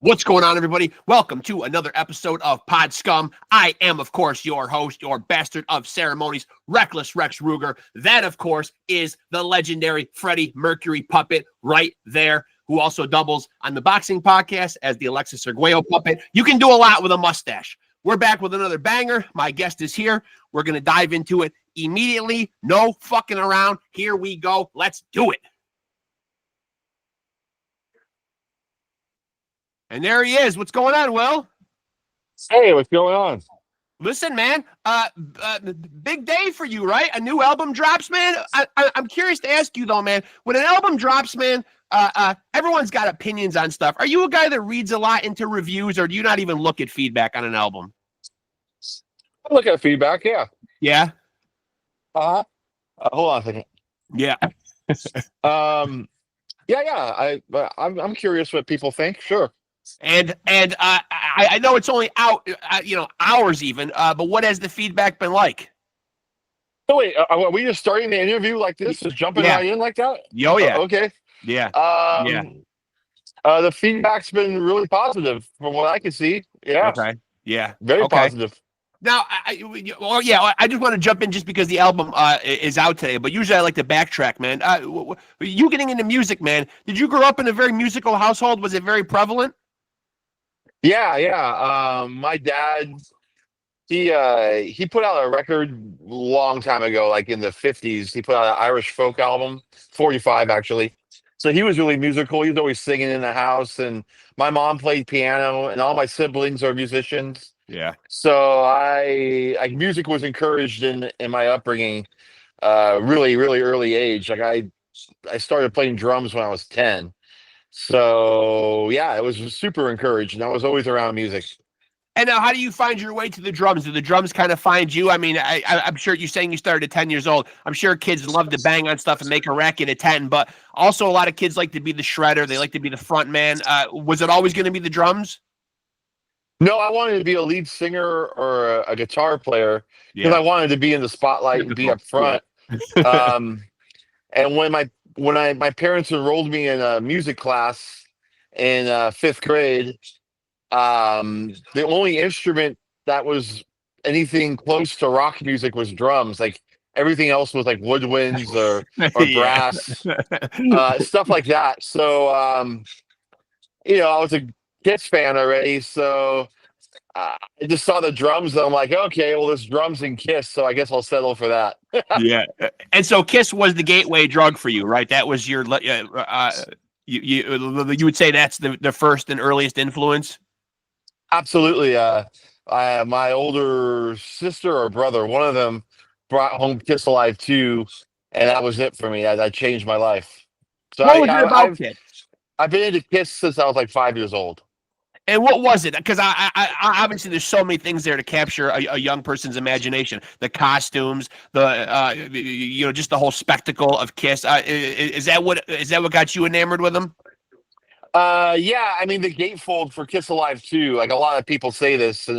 What's going on, everybody? Welcome to another episode of Pod Scum. I am, of course, your host, your bastard of ceremonies, Reckless Rexx Ruger. That, of course, is the legendary Freddie Mercury puppet right there, who also doubles on the boxing podcast as the Alexis Arguello puppet. You can do a lot with a mustache. We're back with another banger. My guest is here. We're going to dive into it immediately. No fucking around. Here we go. Let's do it. And there he is. What's going on, Will? Hey, what's going on? Listen, man, big day for you, right? A new album drops, man. I'm curious to ask you, though, man, when an album drops, man, everyone's got opinions on stuff. Are you a guy that reads a lot into reviews, or do you not even look at feedback on an album? I look at feedback, yeah. Yeah? Hold on a second. Yeah. I'm curious what people think, sure. And I know it's only out, hours even, but what has the feedback been like? So wait, are we just starting the interview like this? Just jumping right in like that? Oh, yeah. Okay. Yeah. The feedback's been really positive from what I can see. Yeah. Okay. Yeah. Very positive. Now, I just want to jump in just because the album is out today, but usually I like to backtrack, man. You getting into music, man, did you grow up in a very musical household? Was it very prevalent? Yeah. My dad, he put out a record long time ago, like in the 50s. He put out an Irish folk album, 45 actually. So he was really musical. He was always singing in the house, and my mom played piano, and all my siblings are musicians. Yeah. So music was encouraged in my upbringing, really, really early age. Like I started playing drums when I was 10. So yeah, it was super encouraged, and I was always around music. And now, how do you find your way to the drums? Do the drums kind of find you? I mean, I'm sure you're saying you started at 10 years old. I'm sure kids love to bang on stuff and make a racket at 10, but also a lot of kids like to be the shredder. They like to be the front man. Was it always going to be the drums? No, I wanted to be a lead singer or a guitar player because I wanted to be in the spotlight and be up front. And when my parents enrolled me in a music class in 5th grade, the only instrument that was anything close to rock music was drums. Like everything else was like woodwinds or brass, stuff like that. So I was a Kiss fan already, so I just saw the drums and I'm like, okay, well, there's drums and Kiss, so I guess I'll settle for that. Yeah. And so Kiss was the gateway drug for you, right? That was your you would say that's the first and earliest influence? Absolutely. My older sister or brother, one of them, brought home Kiss Alive 2, and that was it for me. That changed my life. So what was it about Kiss? I've been into Kiss since I was like 5 years old. And what was it? Because I obviously there's so many things there to capture a young person's imagination. The costumes, just the whole spectacle of Kiss. Is that what got you enamored with them? Yeah, I mean the gatefold for Kiss Alive 2, like a lot of people say this, and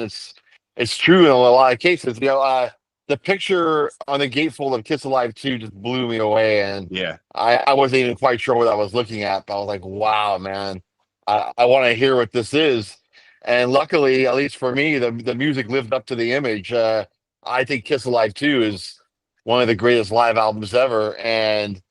it's true in a lot of cases. The picture on the gatefold of Kiss Alive 2 just blew me away, and I wasn't even quite sure what I was looking at, but I was like, wow, man. I want to hear what this is. And luckily, at least for me, the music lived up to the image. I think Kiss Alive 2 is one of the greatest live albums ever. And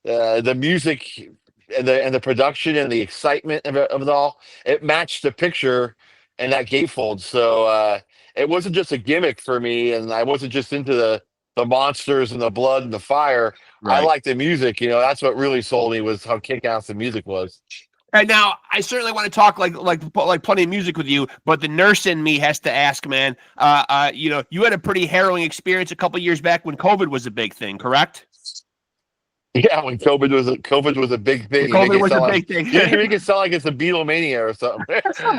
the music and the production and the excitement of it all, it matched the picture and that gatefold. So it wasn't just a gimmick for me, and I wasn't just into the monsters and the blood and the fire. Right. I liked the music. That's what really sold me, was how kick-ass the music was. And now, I certainly want to talk like plenty of music with you, but the nurse in me has to ask, man. You had a pretty harrowing experience a couple years back when COVID was a big thing, correct? Yeah, when COVID was a big thing. COVID was a big thing. You make it sound like it's a Beatlemania or something.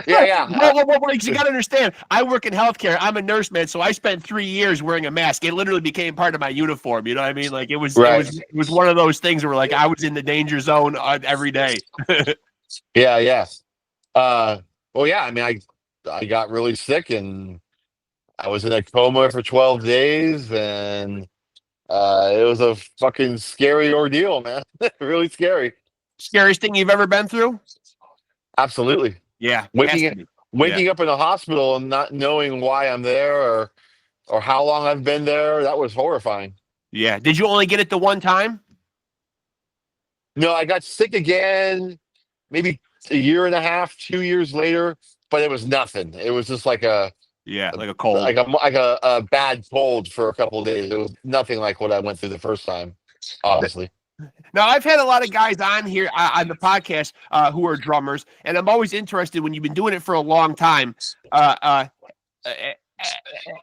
Yeah. Well, you got to understand, I work in healthcare. I'm a nurse, man, so I spent 3 years wearing a mask. It literally became part of my uniform. You know what I mean? Like it was one of those things where like I was in the danger zone every day. Yeah. Well, yeah. I mean, I got really sick, and I was in a coma for 12 days, and it was a fucking scary ordeal, man. Really scary. Scariest thing you've ever been through? Absolutely. Yeah, has to Waking be. Yeah, waking up in a hospital and not knowing why I'm there or how long I've been there, that was horrifying. yeah. Did you only get it the one time? No, I got sick again, maybe a year and a half, 2 years later, but it was nothing. It was just like Yeah, like a cold. a bad cold for a couple of days. It was nothing like what I went through the first time, obviously. Now, I've had a lot of guys on here on the podcast who are drummers, and I'm always interested when you've been doing it for a long time. Uh,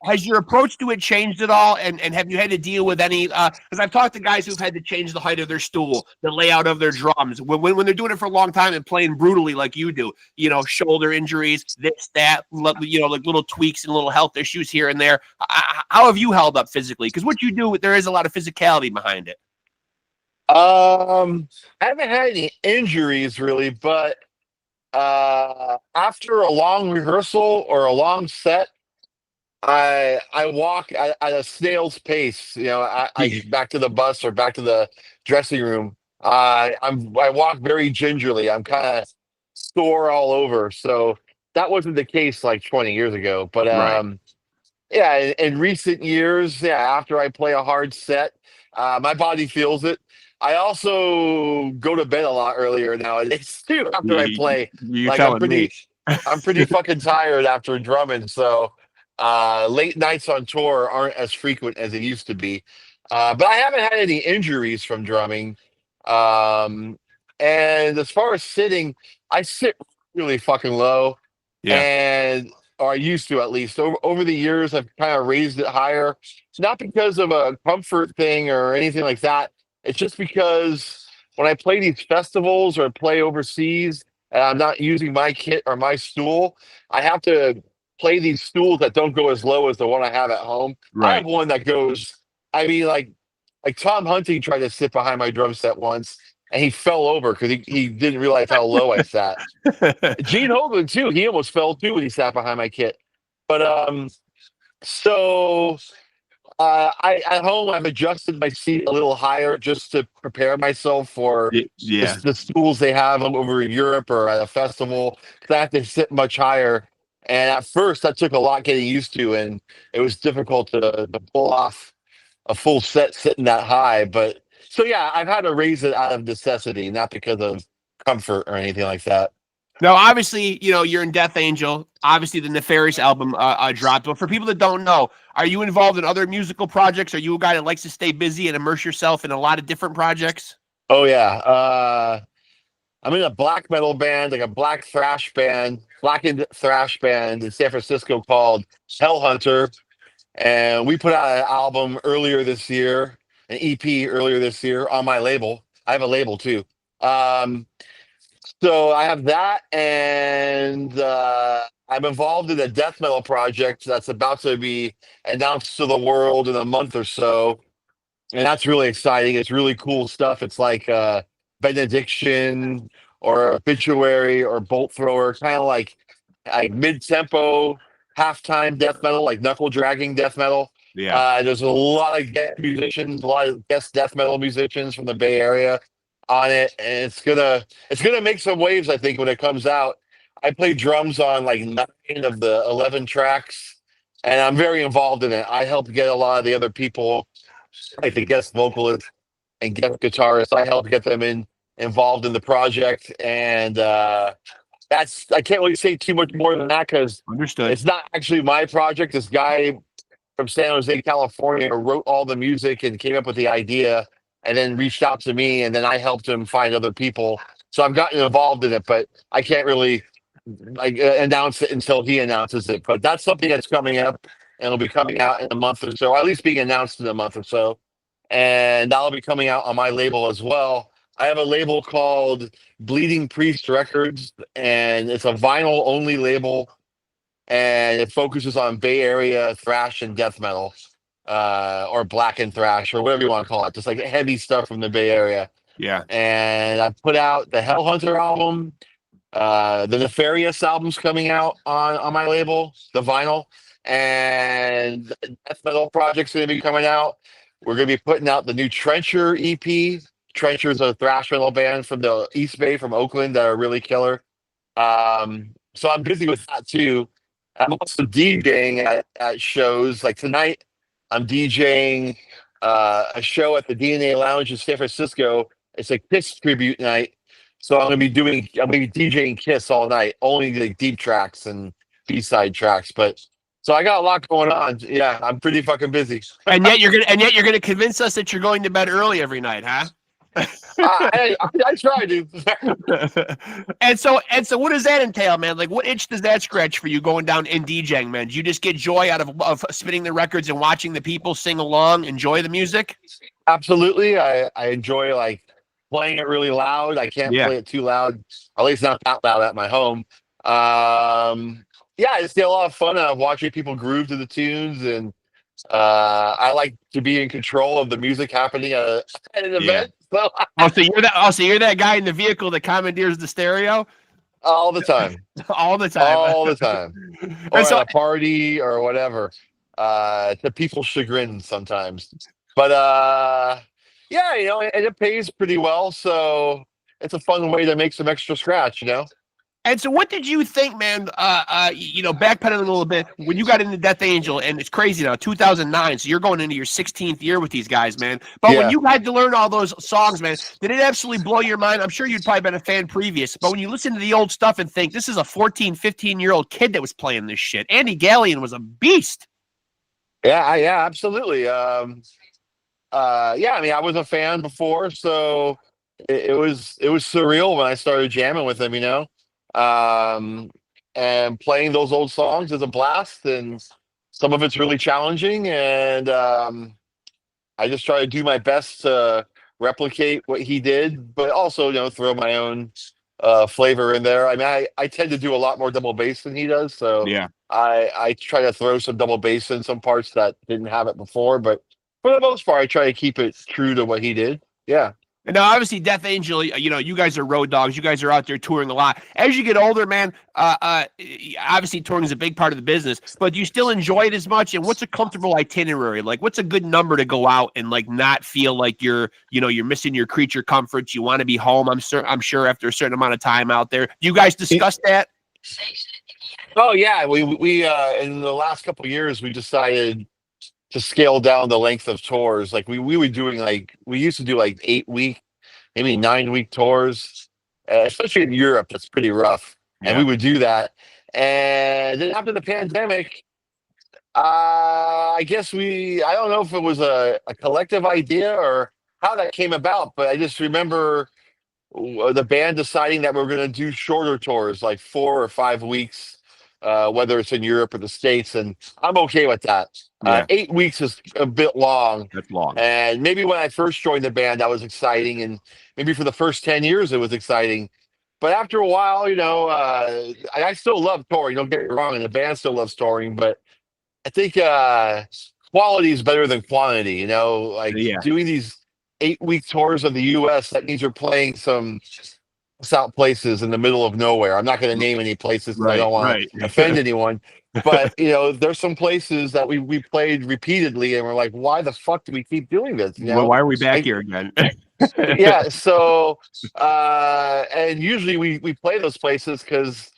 has your approach to it changed at all? And have you had to deal with any? Because I've talked to guys who've had to change the height of their stool, the layout of their drums, when they're doing it for a long time and playing brutally like you do. You know, shoulder injuries, this, that. You know, like little tweaks and little health issues here and there. How have you held up physically? Because what you do, there is a lot of physicality behind it. I haven't had any injuries really, but after a long rehearsal or a long set, I walk at a snail's pace. You know, I back to the bus or back to the dressing room. I walk very gingerly. I'm kind of sore all over. So that wasn't the case like 20 years ago. But Right. yeah, in recent years, yeah, after I play a hard set, my body feels it. I also go to bed a lot earlier nowadays too. After I play, You're like telling me. I'm pretty fucking tired after drumming. So late nights on tour aren't as frequent as it used to be. But I haven't had any injuries from drumming. Um, and as far as sitting, I sit really fucking low, Yeah. and or I used to at least. Over the years, I've kind of raised it higher. It's not because of a comfort thing or anything like that. It's just because when I play these festivals or play overseas and I'm not using my kit or my stool, I have to play these stools that don't go as low as the one I have at home. I have Right. one that goes, I mean, like Tom Hunting tried to sit behind my drum set once and he fell over because he didn't realize how low I sat. Gene Hoglan too. He almost fell too when he sat behind my kit. But so I at home I've adjusted my seat a little higher just to prepare myself for Yeah. the stools they have over in Europe or at a festival. 'Cause I have to sit much higher. And at first that took a lot getting used to, and it was difficult to pull off a full set sitting that high. But so yeah, I've had to raise it out of necessity, not because of comfort or anything like that. Now, obviously, you know, you're in Death Angel. Obviously, the Nefarious album dropped. But for people that don't know, are you involved in other musical projects? Are you a guy that likes to stay busy and immerse yourself in a lot of different projects? Oh yeah. I'm in a black metal band, like a black thrash band, blackened thrash band in San Francisco called Hellhunter. And we put out an album earlier this year, an EP earlier this year on my label. I have a label too. Um, so I have that, and I'm involved in a death metal project that's about to be announced to the world in a month or so, and that's really exciting. It's really cool stuff. It's like Benediction or Obituary or Bolt Thrower, kind of like mid tempo, halftime death metal, like knuckle dragging death metal. Yeah. There's a lot of guest musicians, a lot of guest death metal musicians from the Bay Area on it, and it's gonna make some waves. I think when it comes out, I play drums on like 9 of the 11 tracks, and I'm very involved in it. I help get a lot of the other people, like the guest vocalist and guest guitarist. I help get them involved in the project, and that's I can't really say too much more than that because Understood. it's not actually my project. This guy from San Jose, California, wrote all the music and came up with the idea, and then reached out to me, and then I helped him find other people. So I've gotten involved in it, but I can't really like announce it until he announces it. But that's something that's coming up, and it'll be coming out in a month or so, or at least being announced in a month or so, and that'll be coming out on my label as well. I have a label called Bleeding Priest Records, and it's a vinyl only label, and it focuses on Bay Area thrash and death metal, or black and thrash, or whatever you want to call it, just like heavy stuff from the Bay Area. Yeah. And I put out the Hellhunter album. The Nefarious album's coming out on my label, the vinyl, and the death metal project's going to be coming out. We're going to be putting out the new Trencher EP. Trencher's a thrash metal band from the East Bay, from Oakland, that are really killer. So I'm busy with that too. I'm also DJing at shows. Like tonight, I'm DJing a show at the DNA Lounge in San Francisco. It's a Kiss tribute night. So I'm gonna be DJing Kiss all night, only like deep tracks and B-side tracks. But so I got a lot going on. Yeah, I'm pretty fucking busy. And yet you're gonna convince us that you're going to bed early every night, huh? I try to. And so what does that entail, man? Like, what itch does that scratch for you going down and DJing, man? Do you just get joy out of spinning the records and watching the people sing along, enjoy the music? Absolutely. I enjoy like playing it really loud. I can't Yeah. play it too loud, at least not that loud at my home. Yeah, I just get a lot of fun out of watching people groove to the tunes, and I like to be in control of the music happening at an Yeah. event. So Oh, so you're that guy in the vehicle that commandeers the stereo all the time, all the time. all the time, or And at so a party or whatever, to people's chagrin sometimes. But yeah, and it pays pretty well, so it's a fun way to make some extra scratch. And so, what did you think, man? Backpedaling a little bit when you got into Death Angel, and it's crazy now, 2009. So you're going into your 16th year with these guys, man. But when Yeah. you had to learn all those songs, man, did it absolutely blow your mind? I'm sure you'd probably been a fan previous, but when you listen to the old stuff and think this is a 14, 15-year-old kid that was playing this shit, Andy Gallion was a beast. Yeah, absolutely. Yeah, I mean, I was a fan before, so it was surreal when I started jamming with him. Um, and playing those old songs is a blast, and some of it's really challenging, and I just try to do my best to replicate what he did, but also, throw my own flavor in there. I mean, I tend to do a lot more double bass than he does, so Yeah. I try to throw some double bass in some parts that didn't have it before, but for the most part, I try to keep it true to what he did. Yeah. And now, obviously, Death Angel, you guys are road dogs. You guys are out there touring a lot. As you get older, man, obviously touring is a big part of the business, but do you still enjoy it as much? And what's a comfortable itinerary? Like, what's a good number to go out and like not feel like you're missing your creature comforts? You want to be home. I'm sure after a certain amount of time out there. Do you guys discuss that? Oh yeah, we in the last couple of years we decided to scale down the length of tours. Like we were doing we used to do like 8 week, maybe 9 week tours, especially in Europe. That's pretty rough, and we Yeah. would do that. And then after the pandemic, I guess I don't know if it was a collective idea or how that came about, but I just remember the band deciding that we're going to do shorter tours, like 4 or 5 weeks, whether it's in Europe or the States, and I'm okay with that. Yeah. 8 weeks is a bit long, That's long. and maybe when I first joined the band, that was exciting, and maybe for the first 10 years, it was exciting. But after a while, I still love touring. Don't get me wrong, and the band still loves touring, but I think quality is better than quantity. Like Yeah. doing these 8 week tours of the U.S. That means you're playing some out places in the middle of nowhere. I'm not going to name any places because I Right. don't want Right. to offend anyone. But there's some places that we played repeatedly, and we're like, why the fuck do we keep doing this? Well, why are we back Like, here again? yeah. So and usually we play those places because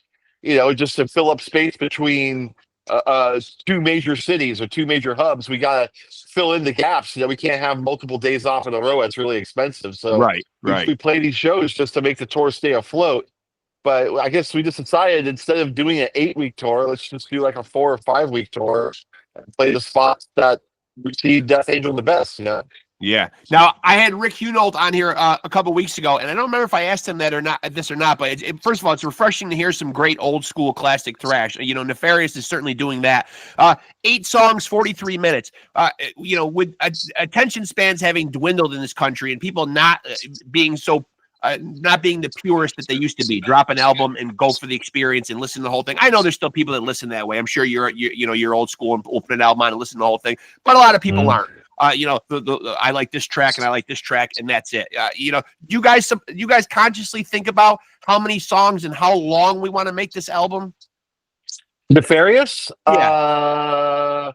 just to fill up space between two major cities or two major hubs, we gotta fill in the gaps. We can't have multiple days off in a row. It's really expensive. So Right. Right. we play these shows just to make the tour stay afloat. But I guess we just decided instead of doing an 8 week tour, let's just do like a 4 or 5 week tour and play the spots that we see Death Angel the best. Yeah. Now, I had Rick Hunold on here a couple weeks ago, and I don't remember if I asked him that or not, this or not. But first of all, it's refreshing to hear some great old school classic thrash. Nefarious is certainly doing that. 8 songs, 43 minutes. With attention spans having dwindled in this country, and people not being so. Not being the purist that they used to be, drop an album and go for the experience and listen to the whole thing. I know there's still people that listen that way. I'm sure you're old school and open an album on and listen to the whole thing, but a lot of people aren't. I like this track and I like this track and that's it. You guys consciously think about how many songs and how long we want to make this album? Nefarious? Yeah.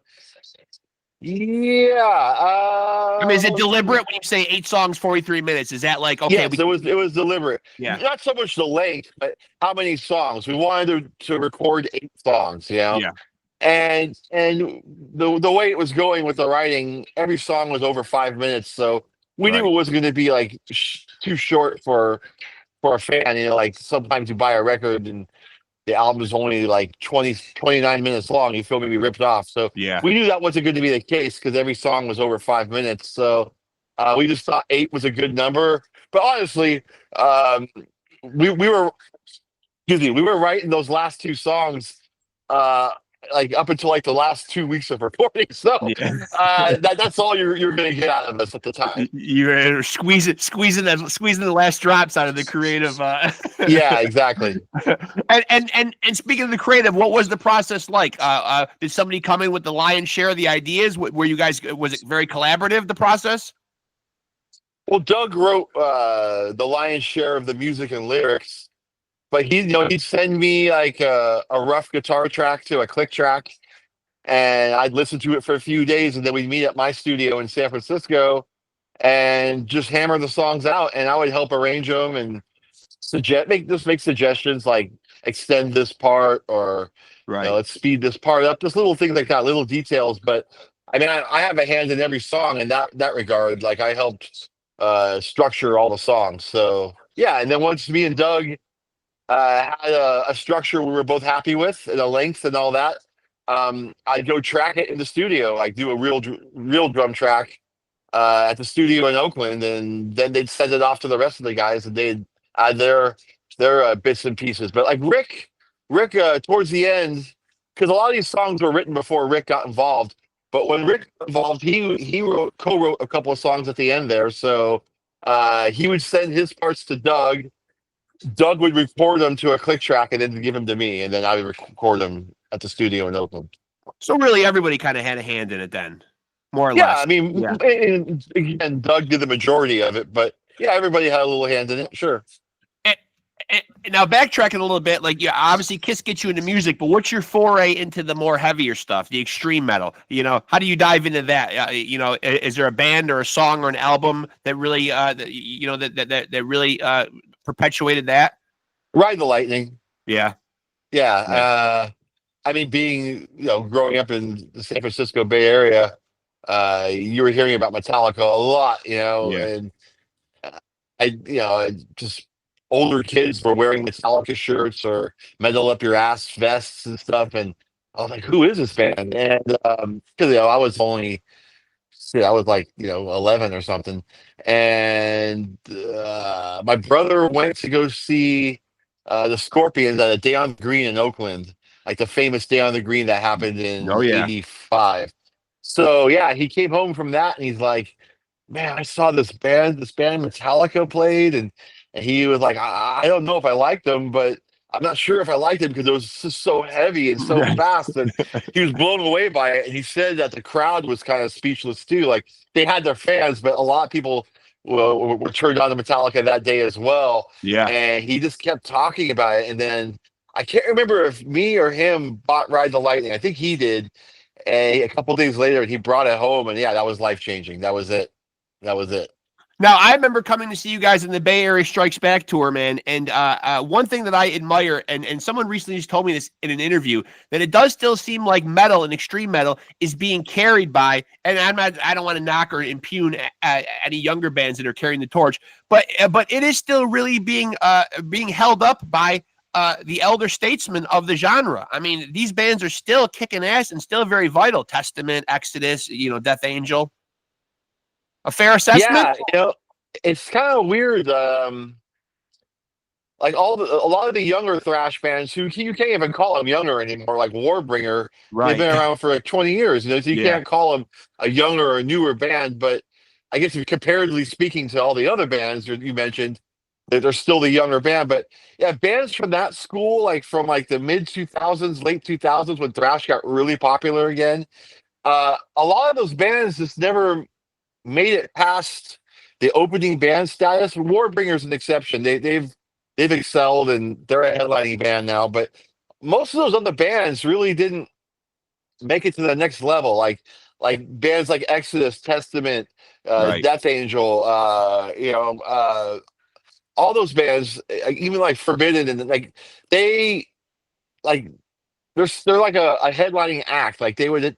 Yeah. I mean, is it deliberate when you say 8 songs, 43 minutes? Is that like, okay, Yes, it was deliberate. yeah, Not so much the length, but how many songs. We wanted to record 8 songs, yeah, and the way it was going with the writing, every song was over 5 minutes, so we knew right. it wasn't going to be like too short for a fan. Like sometimes you buy a record and the album is only like 29 minutes long. You feel maybe ripped off. So Yeah. we knew that wasn't going to be the case because every song was over 5 minutes. So we just thought 8 was a good number. But honestly, um, we were, excuse me, we were writing those last 2 songs uh, like up until like the last 2 weeks of recording. So Yeah. that's all you're going to get out of us at the time. You're squeezing the last drops out of the creative. Yeah, exactly. And speaking of the creative, what was the process like? Did somebody come in with the lion's share of the ideas? Were you guys, was it very collaborative, the process? Well, Doug wrote the lion's share of the music and lyrics, but he'd send me like a rough guitar track to a click track, and I'd listen to it for a few days, and then we'd meet at my studio in San Francisco and just hammer the songs out, and I would help arrange them and make suggestions like extend this part or Right. let's speed this part up, just little things like that, little details. But I mean, I have a hand in every song in that regard. Like I helped structure all the songs. So yeah, and then once me and Doug had a structure we were both happy with and a length and all that, I'd go track it in the studio, like do a real drum track at the studio in Oakland, and then they'd send it off to the rest of the guys, and they'd add their bits and pieces. But like Rick, towards the end, because a lot of these songs were written before Rick got involved. But when Rick got involved, he co-wrote a couple of songs at the end there. So he would send his parts to Doug. Doug would record them to a click track and then give them to me, and then I would record them at the studio in Oakland. So really, everybody kind of had a hand in it then, more or Yeah, I less. mean, Yeah. and again, Doug did the majority of it, but yeah, everybody had a little hand in it. Sure. And, now backtracking a little bit, like yeah, obviously Kiss gets you into music, but what's your foray into the more heavier stuff, the extreme metal? How do you dive into that? Is there a band or a song or an album that really, that really perpetuated that? Ride the Lightning. Yeah. Yeah. Yeah. I mean, being growing up in the San Francisco Bay Area, you were hearing about Metallica a lot, Yeah. and just older kids were wearing Metallica shirts or metal up your ass vests and stuff, and I was like, who is this band? And because I was only shit, I was like 11 or something, and my brother went to go see the Scorpions at a Day on the Green in Oakland, like the famous Day on the Green that happened in Oh yeah. '85. So yeah, he came home from that and he's like, "Man, I saw this band Metallica played," and he was like, I don't know if I liked them, but I'm not sure if I liked it because it was just so heavy and so Right. fast." And he was blown away by it. And he said that the crowd was kind of speechless too. Like they had their fans, but a lot of people were turned on to Metallica that day as well. Yeah. And he just kept talking about it. And then I can't remember if me or him bought Ride the Lightning. I think he did. And a couple days later, he brought it home. And yeah, that was life changing. That was it. That was it. Now, I remember coming to see you guys in the Bay Area Strikes Back tour, man. And one thing that I admire, and someone recently just told me this in an interview, that it does still seem like metal and extreme metal is being carried by, and I don't want to knock or impugn any younger bands that are carrying the torch, but it is still really being held up by the elder statesmen of the genre. I mean, these bands are still kicking ass and still very vital. Testament, Exodus, Death Angel. A fair assessment? Yeah, it's kind of weird. Like a lot of the younger thrash bands who you can't even call them younger anymore, like Warbringer, they've Right. been around for like 20 years. So you Yeah. can't call them a younger or newer band. But I guess if comparatively speaking to all the other bands you mentioned, they're still the younger band. But yeah, bands from that school, like from like the mid 2000s, late 2000s, when thrash got really popular again, a lot of those bands just never made it past the opening band status. Warbringer's an exception. They've excelled and they're a headlining band now. But most of those other bands really didn't make it to the next level. Like like bands like Exodus, Testament, Right. Death Angel, all those bands, even like Forbidden, and like they like they're like a headlining act. Like they would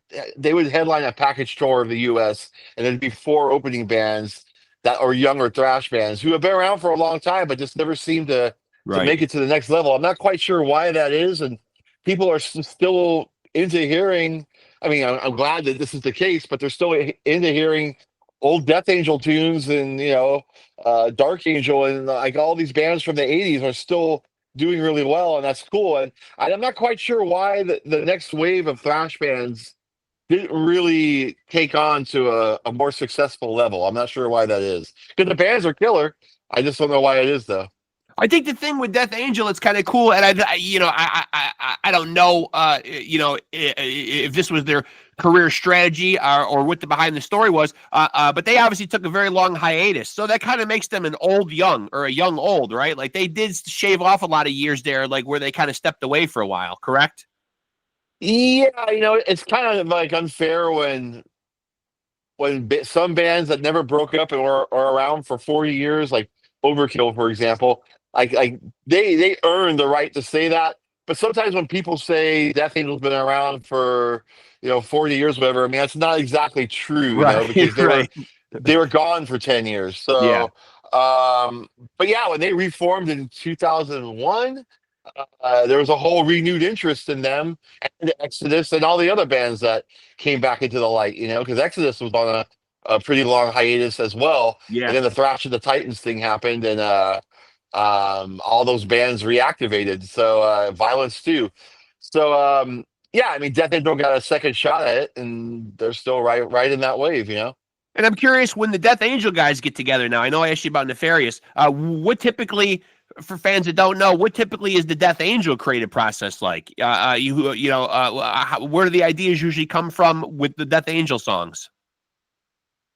headline a package tour of the U.S. and there'd be four opening bands that are younger thrash bands who have been around for a long time, but just never seem to Right. make it to the next level. I'm not quite sure why that is, and people are still into hearing. I mean, I'm glad that this is the case, but they're still into hearing old Death Angel tunes and Dark Angel and like all these bands from the '80s are still doing really well, and that's cool. And I'm not quite sure why the next wave of thrash bands didn't really take on to a more successful level. I'm not sure why that is. Because the bands are killer. I just don't know why it is though. I think the thing with Death Angel, it's kind of cool, and I don't know, if this was their career strategy or what the behind the story was, but they obviously took a very long hiatus, so that kind of makes them an old young or a young old, right? Like they did shave off a lot of years there, like where they kind of stepped away for a while, correct? Yeah, it's kind of like unfair when some bands that never broke up and were are around for 40 years, like Overkill, for example, like they earn the right to say that. But sometimes when people say Death Angel's been around for 40 years, whatever, I mean that's not exactly true, Right, because they were right, they were gone for 10 years. yeah, So, but yeah, when they reformed in 2001, there was a whole renewed interest in them and Exodus and all the other bands that came back into the light, because Exodus was on a pretty long hiatus as well. And yeah. then the Thrash of the Titans thing happened and all those bands reactivated. So Violence too. So yeah, I mean Death Angel got a second shot at it and they're still right in that wave. And I'm curious when the Death Angel guys get together now. I know I asked you about Nefarious. What typically, for fans that don't know, what typically is the Death Angel creative process like? Where do the ideas usually come from with the Death Angel songs?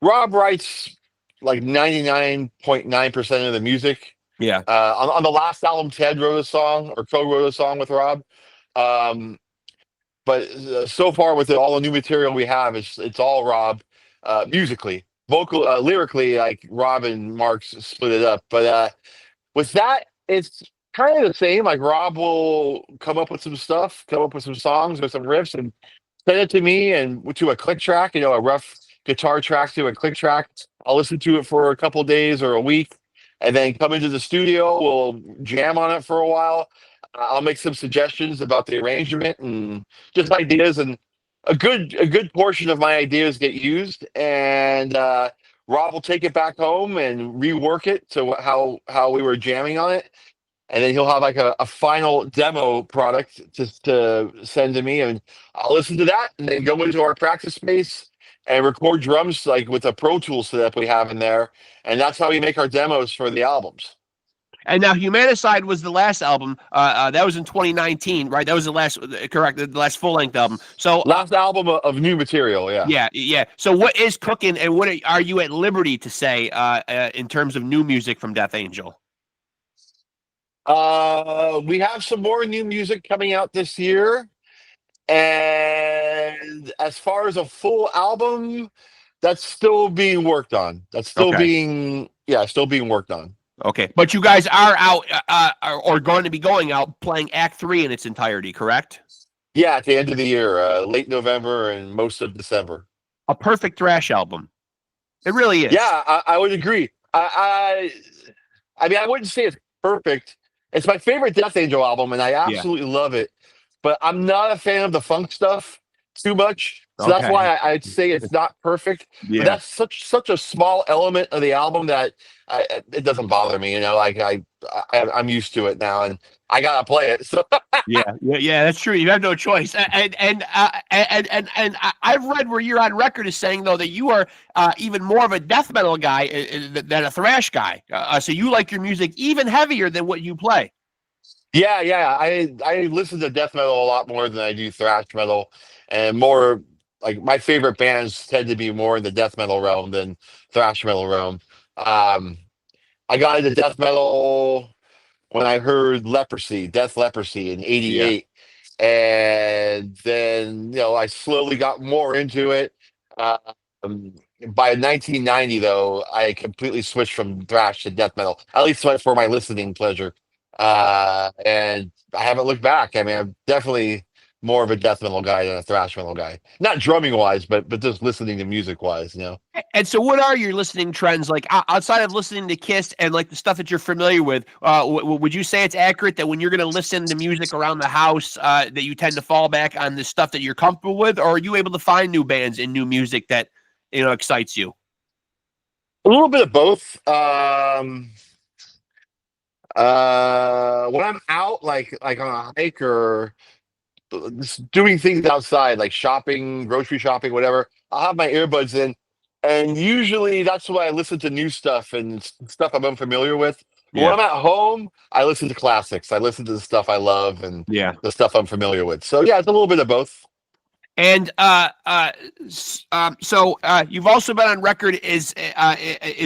Rob writes like 99.9% of the music. Yeah, On the last album, Ted wrote a song or co-wrote a song with Rob. Um, but so far with all the new material we have, it's all Rob musically, lyrically, like Rob and Mark's split it up. But with that, it's kind of the same. Like Rob will come up with some stuff, come up with some songs or some riffs, and send it to me and to a click track, a rough guitar track to a click track. I'll listen to it for a couple days or a week, and then come into the studio. We'll jam on it for a while. I'll make some suggestions about the arrangement and just ideas, and a good portion of my ideas get used, and Rob will take it back home and rework it to how we were jamming on it, and then he'll have like a final demo product to send to me, and I'll listen to that, and then go into our practice space and record drums like with a Pro Tools setup we have in there, and that's how we make our demos for the albums. and now Humanicide was the last album. That was in 2019, right? That was the last, correct, the last full length album. So, Last album of new material, yeah. yeah, yeah. So, what is cooking, and what are you at liberty to say in terms of new music from Death Angel? We have some more new music coming out this year. And as far as a full album, that's still being worked on. That's still Okay. still being worked on. Okay, but you guys are out or going to be going out playing Act 3 in its entirety, correct? Yeah, at the end of the year, late November and most of December. A perfect thrash album. It really is. Yeah, I would agree. I mean, I wouldn't say it's perfect. It's my favorite Death Angel album, and I Yeah. absolutely love it. But I'm not a fan of the funk stuff too much, so that's Okay. why I'd say it's not perfect. But Yeah. that's such a small element of the album that it doesn't bother me. Like I'm used to it now, and I gotta play it. So Yeah, yeah, that's true. You have no choice. I've read where you're on record as saying though that you are even more of a death metal guy than a thrash guy. So you like your music even heavier than what you play. yeah, I listen to death metal a lot more than I do thrash metal, and more like my favorite bands tend to be more in the death metal realm than thrash metal realm. Um, I got into death metal when I heard Death Leprosy in Yeah. '88, and then I slowly got more into it. Um, by 1990, though, I completely switched from thrash to death metal, at least for my listening pleasure. And I haven't looked back. I mean, I'm definitely more of a death metal guy than a thrash metal guy. Not drumming wise, but just listening to music wise, you know. And so, what are your listening trends like outside of listening to Kiss and like the stuff that you're familiar with? Would you say it's accurate that when you're going to listen to music around the house, that you tend to fall back on the stuff that you're comfortable with, or are you able to find new bands and new music that excites you? A little bit of both. When I'm out, like on a hike or just doing things outside, like shopping, grocery shopping, whatever, I'll have my earbuds in, and usually that's why I listen to new stuff and stuff I'm unfamiliar with. But when Yeah, I'm at home, I listen to classics. I listen to the stuff I love and yeah. the stuff I'm familiar with. So yeah, it's a little bit of both. And you've also been on record is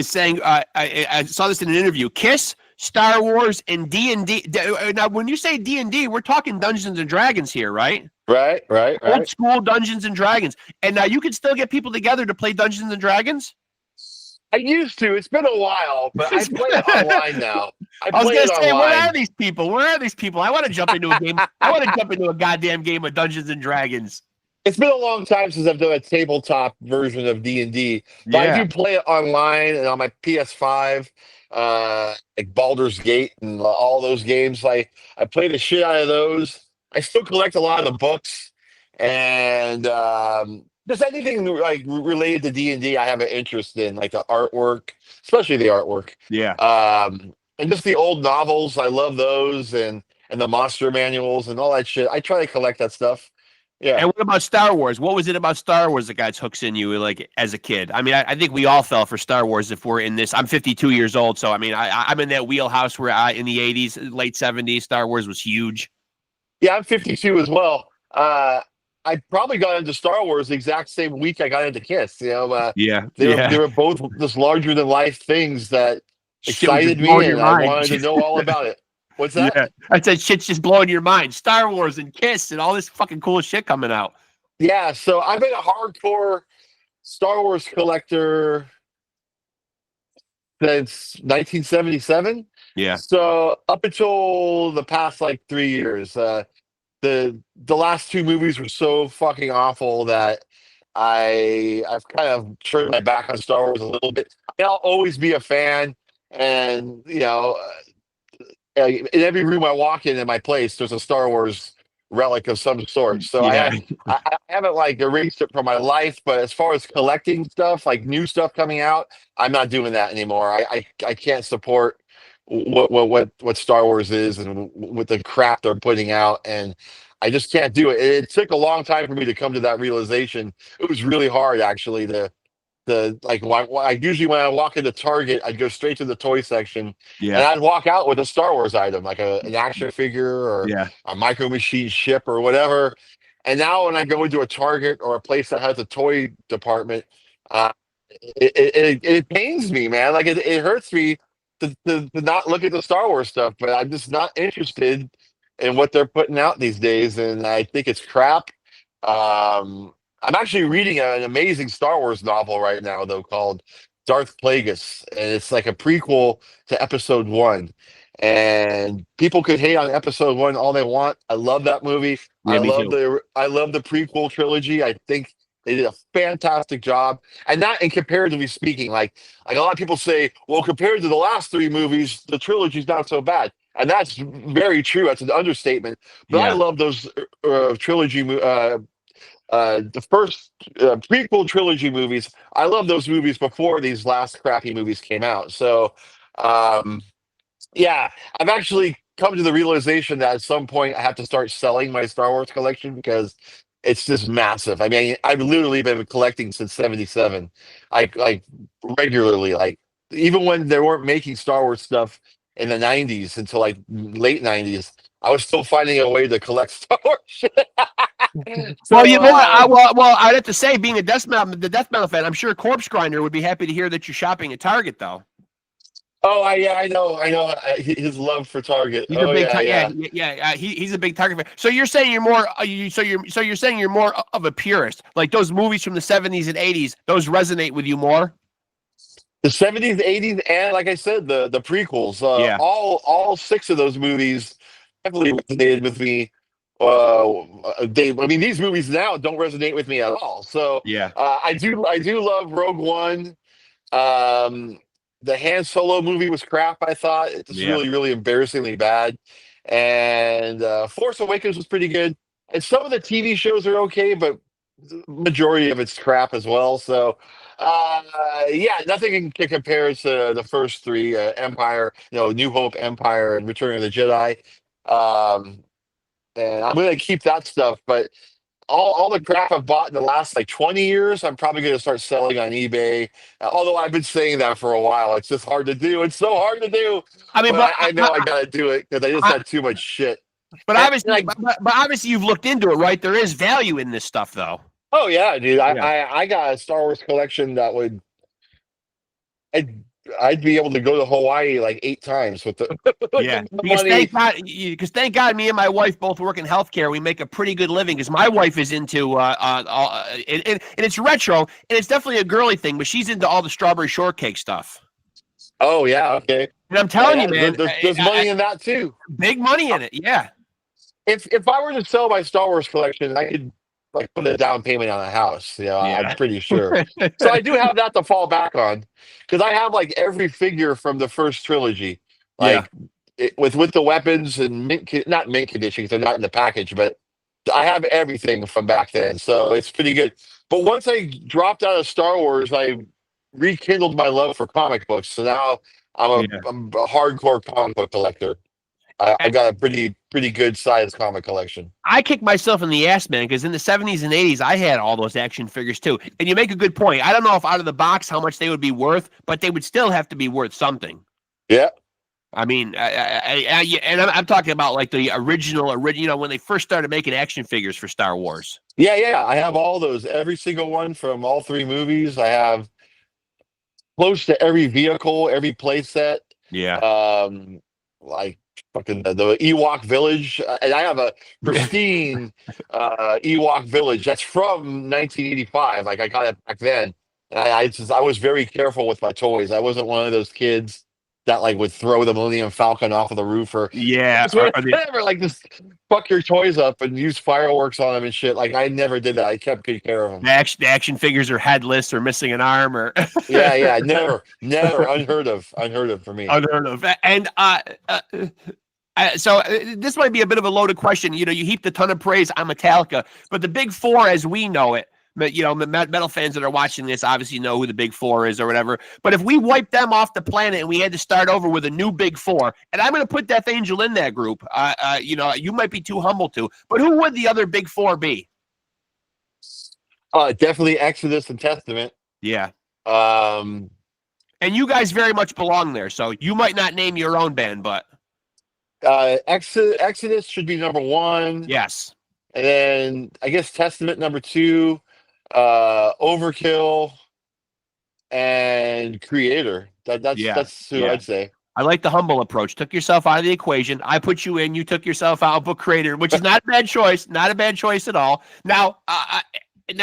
saying I saw this in an interview: Kiss, Star Wars, and D&D. Now, when you say D&D, we're talking Dungeons and Dragons here, right? Right, right, Old right. school Dungeons and Dragons. And now you can still get people together to play Dungeons and Dragons. I used to. It's been a while, but I play it online now. I I was play gonna it say, where are online. these people? Where are these people? I want to jump into a game. I want to jump into a goddamn game of Dungeons and Dragons. It's been a long time since I've done a tabletop version of D&D, but I Yeah. do play it online and on my PS5, like Baldur's Gate and all those games. I play the shit out of those. I still collect a lot of the books and just anything like related to D&D. I have an interest in, like the artwork, especially the artwork, Yeah. and just the old novels. I love those and the monster manuals and all that shit. I try to collect that stuff. Yeah. And what about Star Wars? What was it about Star Wars that got hooks in you like as a kid? I mean, I think we all fell for Star Wars if we're in this. I'm 52 years old, so I mean, I'm in that wheelhouse where in the 80s, late 70s, Star Wars was huge. Yeah, I'm 52 as well. I probably got into Star Wars the exact same week I got into Kiss. Yeah, They yeah. were both just larger than life things that Shit was just excited me, blowing your and I mind. wanted to know all about it. What's that? Yeah, I said shit's just blowing your mind. Star Wars and Kiss and all this fucking cool shit coming out. Yeah, so I've been a hardcore Star Wars collector since 1977. Yeah, So up until the past like 3 years, the last two movies were so fucking awful that I've kind of turned my back on Star Wars a little bit. I'll always be a fan, and in every room I walk in my place, there's a Star Wars relic of some sort. So yeah, I haven't like erased it from my life, but as far as collecting stuff, like new stuff coming out, I'm not doing that anymore. I can't support what Star Wars is and what the crap they're putting out, and I just can't do it. It took a long time for me to come to that realization. It was really hard actually to like I usually when I walk into Target, I'd go straight to the toy section, and yeah, I'd walk out with a Star Wars item, like an action figure or yeah. a micro machine ship or whatever. And now when I go into a Target or a place that has a toy department, uh, it pains me, man. Like it hurts me to not look at the Star Wars stuff, but I'm just not interested in what they're putting out these days, and I think it's crap. I'm actually reading an amazing Star Wars novel right now, though, called Darth Plagueis, and it's like a prequel to Episode One. And people could hate on Episode One all they want. I love that movie. Yeah, me too. I love the prequel trilogy. I think they did a fantastic job. And that, and comparatively speaking, like a lot of people say, well, compared to the last three movies, the trilogy's not so bad. And that's very true. That's an understatement. But I Yeah, love those trilogy the first prequel trilogy movies. I love those movies before these last crappy movies came out. So, um, yeah, I've actually come to the realization that at some point I have to start selling my Star Wars collection because it's just massive. I mean, I've literally been collecting since '77, like regularly, like even when they weren't making Star Wars stuff in the '90s until like late '90s. I was still finding a way to collect Star Wars shit. well, So, I'd have to say, being the death metal fan, I'm sure Corpse Grinder would be happy to hear that you're shopping at Target, though. Oh, I know. His love for Target. He's a Oh big, yeah, yeah, yeah. yeah. He's a big Target fan. So you're saying you're more, so you're saying you're more of a purist. Like those movies from the '70s and '80s, those resonate with you more. The '70s, '80s, and like I said, the prequels. Yeah, All six of those movies definitely resonated with me. I mean, these movies now don't resonate with me at all. So yeah, I do love Rogue One. Um, the Han Solo movie was crap. I thought it's yeah. really embarrassingly bad. And Force Awakens was pretty good. And some of the TV shows are okay, but the majority of it's crap as well. So, uh, yeah, nothing can compare to the first three: Empire, New Hope, Empire, and Return of the Jedi. Um, and I'm going to keep that stuff, but all the crap I've bought in the last like 20 years, I'm probably going to start selling on eBay. Although I've been saying that for a while, it's just hard to do. It's so hard to do, I mean, but I know I got to do it because I just I, had too much shit. but And obviously, I, but obviously, you've looked into it, right? There is value in this stuff, though. oh yeah, dude, I, Yeah. I I got a Star Wars collection that would I'd, I'd be able to go to Hawaii like 8 times with the, with Yeah, the because money. thank God, me and my wife both work in healthcare. We make a pretty good living because my wife is into and it's retro and it's definitely a girly thing, but she's into all the strawberry shortcake stuff. Oh yeah, okay, And I'm yeah, telling you, yeah. man, There's money in that too. big money in it. Yeah, If I were to sell my Star Wars collection, I could like put a down payment on a house. I'm yeah, pretty sure. So I do have that to fall back on because I have like every figure from the first trilogy, yeah. like with the weapons and not mint condition because they're not in the package, but I have everything from back then. So it's pretty good. But once I dropped out of Star Wars, I rekindled my love for comic books. So now Yeah. I'm a hardcore comic book collector. I've got a pretty good sized comic collection. I kicked myself in the ass, man, because in the '70s and '80s, I had all those action figures too. And you make a good point. I don't know if out of the box how much they would be worth, but they would still have to be worth something. Yeah. I mean, and I'm talking about like the original, when they first started making action figures for Star Wars. Yeah. I have all those, every single one from all three movies. I have close to every vehicle, every play set. Yeah. Like fucking the Ewok Village, and I have a pristine Ewok Village that's from 1985. Like I got it back then, and I was very careful with my toys. I wasn't one of those kids that like would throw the Millennium Falcon off of the roof or Yeah. whatever, like just fuck your toys up and use fireworks on them and shit. Like I never did that. I kept good care of them. The action figures are headless or missing an arm or Yeah, never, unheard of for me. unheard of. And so this might be a bit of a loaded question. You heaped a ton of praise on Metallica, but the Big Four, as we know it, metal fans that are watching this obviously know who the Big Four is or whatever. But if we wiped them off the planet and we had to start over with a new Big Four, and I'm going to put Death Angel in that group, you might be too humble to, but who would the other Big Four be? Definitely Exodus and Testament. Yeah. Um, And you guys very much belong there, so you might not name your own band, but Exodus should be number one, yes. and then I guess Testament number two, Overkill, and Creator. That's who Yeah. I'd say. I like the humble approach. Took yourself out of the equation. I put you in. You took yourself out, but Creator, which is not a bad choice. Not a bad choice at all. Now,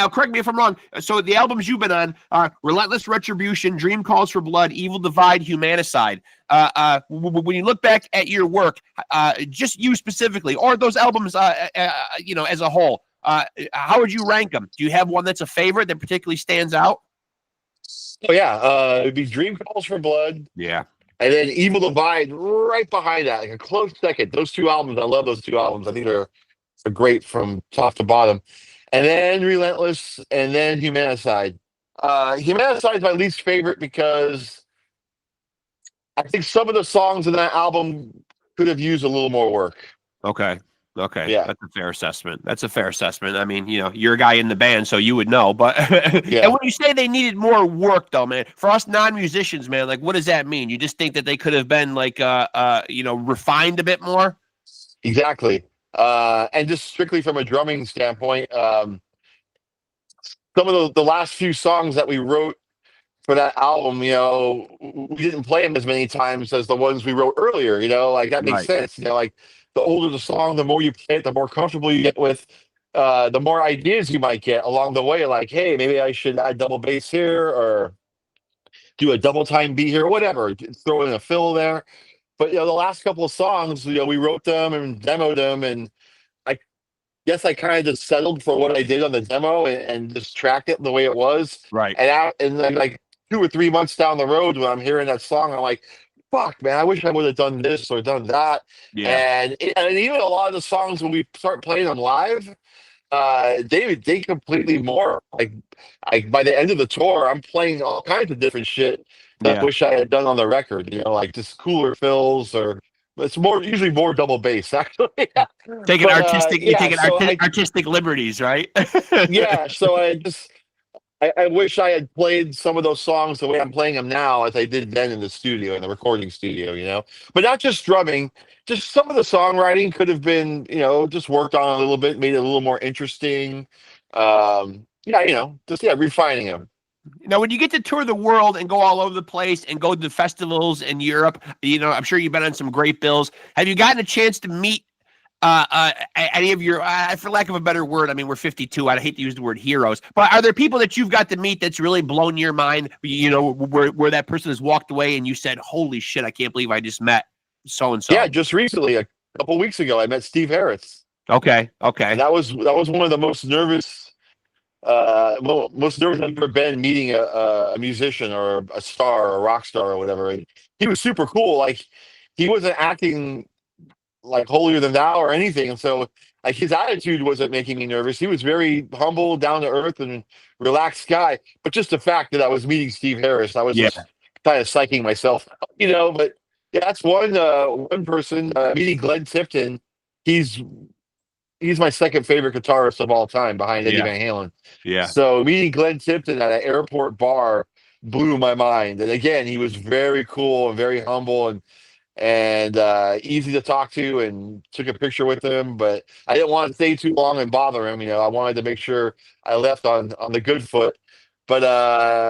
correct me if I'm wrong. So the albums you've been on are Relentless Retribution, Dream Calls for Blood, Evil Divide, Humanicide. When you look back at your work, just you specifically, or those albums, as a whole, how would you rank them? Do you have one that's a favorite that particularly stands out? Oh yeah, it'd be Dream Calls for Blood, Yeah. and then Evil Divide right behind that, like a close second. Those two albums, I love those two albums. I think they're great from top to bottom. And then Relentless, and then Humanicide. Humanicide is my least favorite because I think some of the songs in that album could have used a little more work. Okay. Yeah, That's a fair assessment. I mean, you're a guy in the band, so you would know. But yeah, and when you say they needed more work, though, man, for us non-musicians, man, like, what does that mean? You just think that they could have been like, refined a bit more? exactly. And just strictly from a drumming standpoint, some of the last few songs that we wrote for that album, we didn't play them as many times as the ones we wrote earlier. Like that makes Right. sense. Like the older the song, the more you play it, the more comfortable you get with. The more ideas you might get along the way. Like, hey, maybe I should add double bass here, or do a double time beat here, or whatever. Throw in a fill there. But the last couple of songs, we wrote them and demoed them, and I guess I kind of just settled for what I did on the demo and just tracked it the way it was. Right. And then like 2 or 3 months down the road, when I'm hearing that song, I'm like, "Fuck, man! I wish I would have done this or done that." Yeah. And even a lot of the songs when we start playing them live, they completely more like by the end of the tour, I'm playing all kinds of different shit that I Yeah. wish I had done on the record. Like just cooler fills, or it's usually more double bass actually. Taking But artistic, you yeah, taking so artistic liberties, right? so I wish I had played some of those songs the way I'm playing them now as I did then in the studio, in the recording studio. But not just drumming, just some of the songwriting could have been, just worked on a little bit, made it a little more interesting. Yeah, refining them. Now, when you get to tour the world and go all over the place and go to festivals in Europe, I'm sure you've been on some great bills. Have you gotten a chance to meet any of your, for lack of a better word, I mean, we're 52. I hate to use the word heroes, but are there people that you've got to meet that's really blown your mind? Where that person has walked away and you said, "Holy shit, I can't believe I just met so and so." Yeah, just recently, a couple weeks ago, I met Steve Harris, Okay. and that was one of the most nervous. Most nervous I've ever been meeting a musician or a star or a rock star or whatever. And he was super cool. Like he wasn't acting like holier than thou or anything. And so like his attitude wasn't making me nervous. He was very humble, down to earth, and relaxed guy. But just the fact that I was meeting Steve Harris, I was Yeah. just kind of psyching myself out, But yeah, that's one person. Meeting Glenn Tipton, he's he's my second favorite guitarist of all time, behind Eddie Yeah. Van Halen. Yeah. So meeting Glenn Tipton at an airport bar blew my mind. And again, he was very cool and very humble, and easy to talk to, and took a picture with him. But I didn't want to stay too long and bother him. I wanted to make sure I left on the good foot. But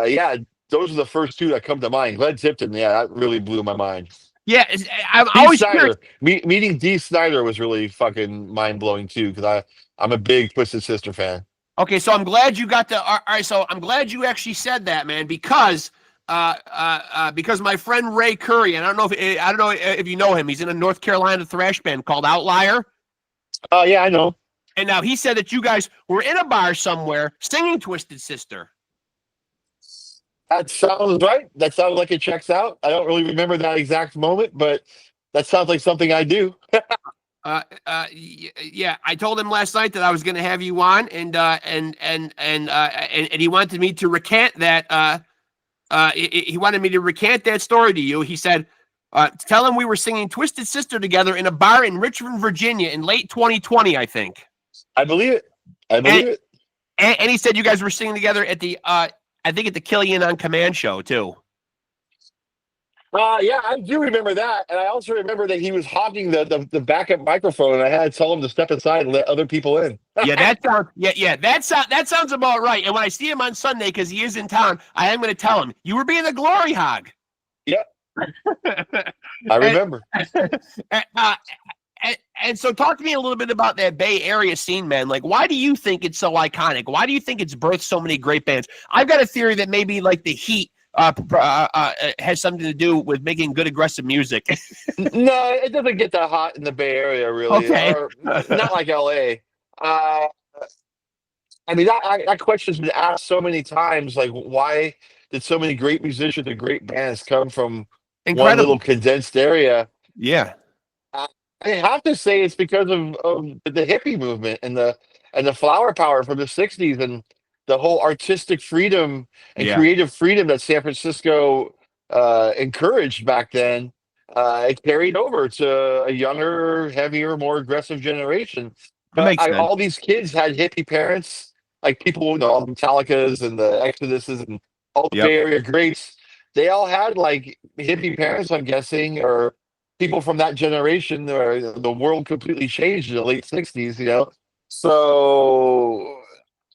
yeah, those are the first two that come to mind. Glenn Tipton, yeah, that really blew my mind. Yeah. I'm Dee always curious. Snyder, meeting Dee Snyder was really fucking mind blowing too, because I'm a big Twisted Sister fan. Okay, so I'm glad you got the. All right, so I'm glad you actually said that, man, because my friend Ray Curry, and I don't know if you know him. He's in a North Carolina thrash band called Outlier, Oh yeah, I know. and now he said that you guys were in a bar somewhere singing "Twisted Sister." That sounds right. That sounds like it checks out. I don't really remember that exact moment, but that sounds like something I do. Yeah, I told him last night that I was going to have you on, and he wanted me to recant that. He wanted me to recant that story to you. He said, "Tell him we were singing Twisted Sister together in a bar in Richmond, Virginia, in late 2020, I think." I believe it. I believe it. And he said you guys were singing together at the, I think at the Killian on Command show too. Yeah, I do remember that, and I also remember that he was hogging the backup microphone, and I had to tell him to step aside and let other people in. Yeah, that sounds about right. And when I see him on Sunday, because he is in town, I am going to tell him you were being a glory hog. Yep, I remember. And so, talk to me a little bit about that Bay Area scene, man. Like, why do you think it's so iconic? Why do you think it's birthed so many great bands? I've got a theory that maybe like the heat has something to do with making good aggressive music. No, it doesn't get that hot in the Bay Area, really. Okay. Or not like LA. I mean, that question's been asked so many times. Like, why did so many great musicians and great bands come from one Incredible. little condensed area? Yeah. I have to say it's because of the hippie movement and the flower power from the '60s, and the whole artistic freedom and Yeah. creative freedom that San Francisco encouraged back then. It carried over to a younger, heavier, more aggressive generation. That But makes sense. all these kids had hippie parents, like people, all the Metallicas and the Exoduses and all the Yep. Bay Area greats. They all had like hippie parents, I'm guessing, or people from that generation where the world completely changed in the late '60s. So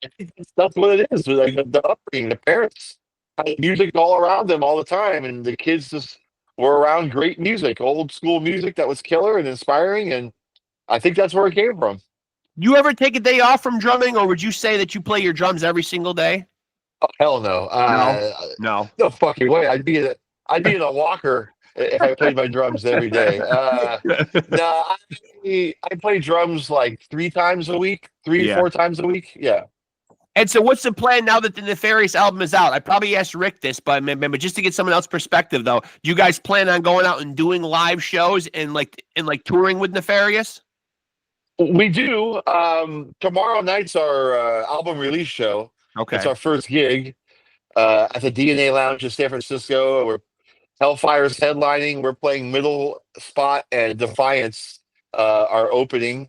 I think that's what it is. Like the upbringing, the parents had music all around them all the time, and the kids just were around great music, old school music that was killer and inspiring, and I think that's where it came from. You ever take a day off from drumming, or would you say that you play your drums every single day? Oh, hell no. No, no. No fucking way. I'd be in a walker if I played my drums every day. No, I play drums like 3 times a week, three, Yeah. 4 times a week. Yeah. And so, what's the plan now that the Nefarious album is out? I probably asked Rick this, but just to get someone else's perspective, though, do you guys plan on going out and doing live shows and touring with Nefarious? We do. Tomorrow night's our album release show. Okay. It's our first gig at the DNA Lounge in San Francisco. We're Hellfire's headlining. We're playing Middle Spot and Defiance are opening.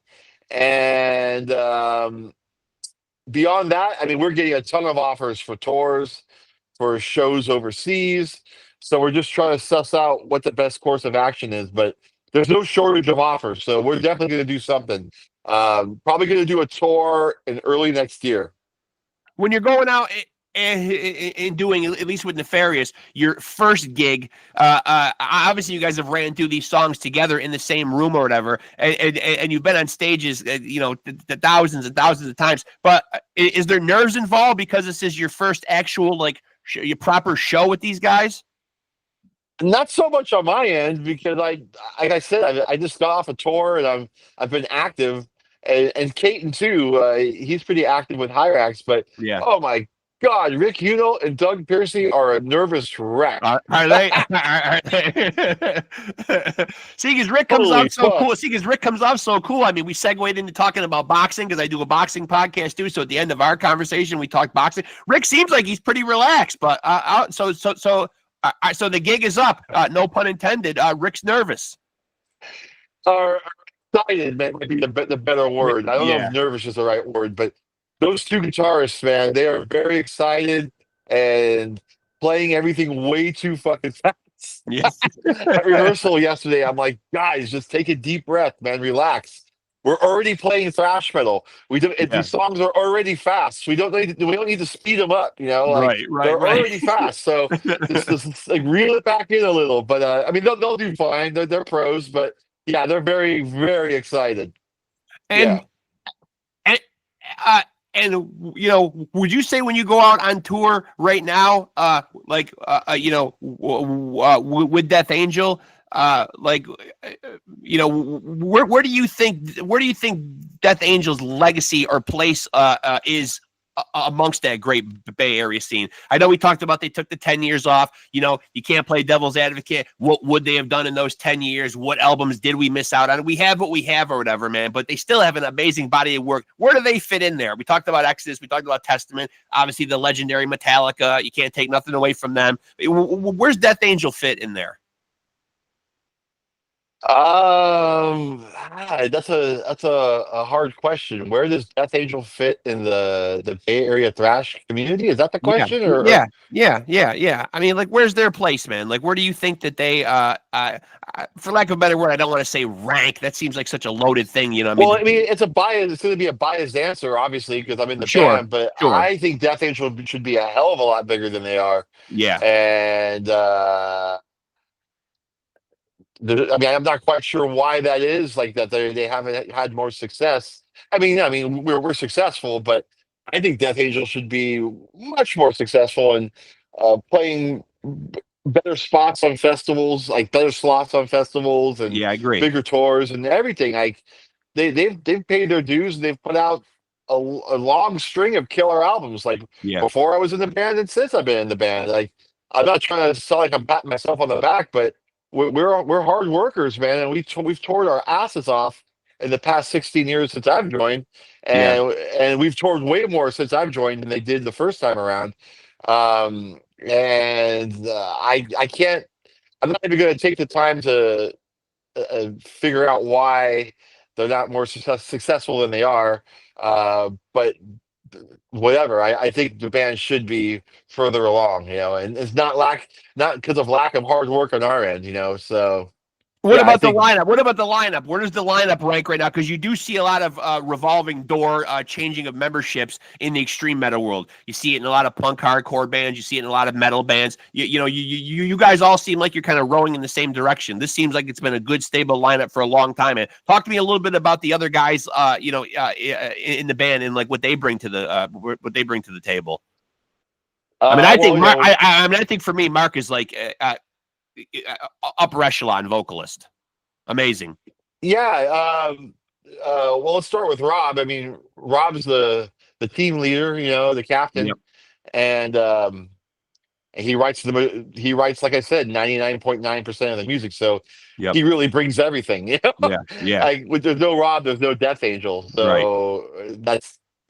And beyond that, I mean, we're getting a ton of offers for tours, for shows overseas. So we're just trying to suss out what the best course of action is. But there's no shortage of offers. So we're definitely going to do something. Probably going to do a tour in early next year. When you're going out and doing, at least with Nefarious, your first gig, obviously you guys have ran through these songs together in the same room or whatever, and you've been on stages, the thousands and thousands of times. But is there nerves involved because this is your first actual your proper show with these guys? Not so much on my end because like I said, I just got off a tour and I've been active, and Caton too. He's pretty active with Hyrax, but Yeah. oh my God, Rick Unel and Doug Piercy are a nervous wreck. Are they? See, because Rick comes Holy off so fuck. cool. See, because Rick comes off so cool. I mean, we segued into talking about boxing because I do a boxing podcast too. So at the end of our conversation, we talk boxing. Rick seems like he's pretty relaxed, but so the gig is up. No pun intended. Rick's nervous. Excited, man, might be the better word. I don't know if nervous is the right word, but those two guitarists, man, they are very excited and playing everything way too fucking fast. Yeah. At rehearsal yesterday, I'm like, guys, just take a deep breath, man, relax. We're already playing thrash metal. These songs are already fast. We don't need to speed them up, Right. They're already fast. So just like reel it back in a little. But I mean, they'll do fine. They're pros, but yeah, they're very, very excited. And would you say when you go out on tour right now, with Death Angel, where do you think Death Angel's legacy or place is amongst that great Bay Area scene? I know we talked about they took the 10 years off. You can't play devil's advocate. What would they have done in those 10 years? What albums did we miss out on? We have what we have or whatever, man, but they still have an amazing body of work. Where do they fit in there? We talked about Exodus. We talked about Testament. Obviously, the legendary Metallica. You can't take nothing away from them. Where's Death Angel fit in there? That's a hard question. Where does Death Angel fit in the Bay Area thrash community? Is that the question? Yeah. I mean, where's their place, man? Where do you think that they, for lack of a better word, I don't want to say rank. That seems like such a loaded thing, Well, I mean, it's going to be a biased answer, obviously, because I'm in the band. But I think Death Angel should be a hell of a lot bigger than they are. Yeah, and I mean, I'm not quite sure why that is. Like that, they haven't had more success. I mean, we're successful, but I think Death Angel should be much more successful and playing better spots on festivals, like better slots on festivals, and I agree. Bigger tours and everything. Like they've paid their dues and they've put out a long string of killer albums. Like before I was in the band and since I've been in the band. Like I'm not trying to sound like I'm patting myself on the back, but we're hard workers, man, and we've toured our asses off in the past 16 years since I've joined, and we've toured way more since I've joined than they did the first time around. I can't. I'm not even going to take the time to figure out why they're not more successful than they are. But whatever. I think the band should be further along, and it's not because of lack of hard work on our end, so. What Yeah, I about the think lineup? What about the lineup? Where does the lineup rank right now? Because you do see a lot of revolving door changing of memberships in the extreme metal world. You see it in a lot of punk hardcore bands. You see it in a lot of metal bands. You guys all seem like you're kind of rowing in the same direction. This seems like it's been a good, stable lineup for a long time. And talk to me a little bit about the other guys, in the band and like what they bring to the table. I mean, I well, think Mark. I think for me, Mark is like upper echelon vocalist. Amazing. yeah. Well, let's start with Rob. I mean, Rob's the team leader, the captain, Yep. and he writes, like I said, 99.9% of the music. So Yep. he really brings everything. Yeah. Yeah. Like there's no Rob, there's no Death Angel. Right. So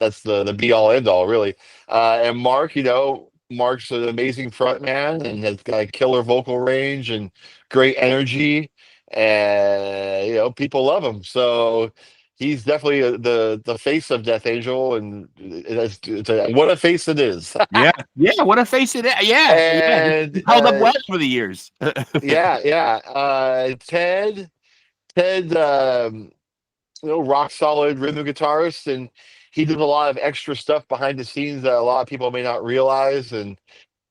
that's the be all end all, really. And Mark, Mark's an amazing front man and has got a killer vocal range and great energy, and people love him. So he's definitely the face of Death Angel, and what a face it is. Yeah. Yeah. What a face it is. Yeah. Yeah. He's And held up well over the years. yeah, yeah. Ted, rock solid rhythm guitarist, and he does a lot of extra stuff behind the scenes that a lot of people may not realize. And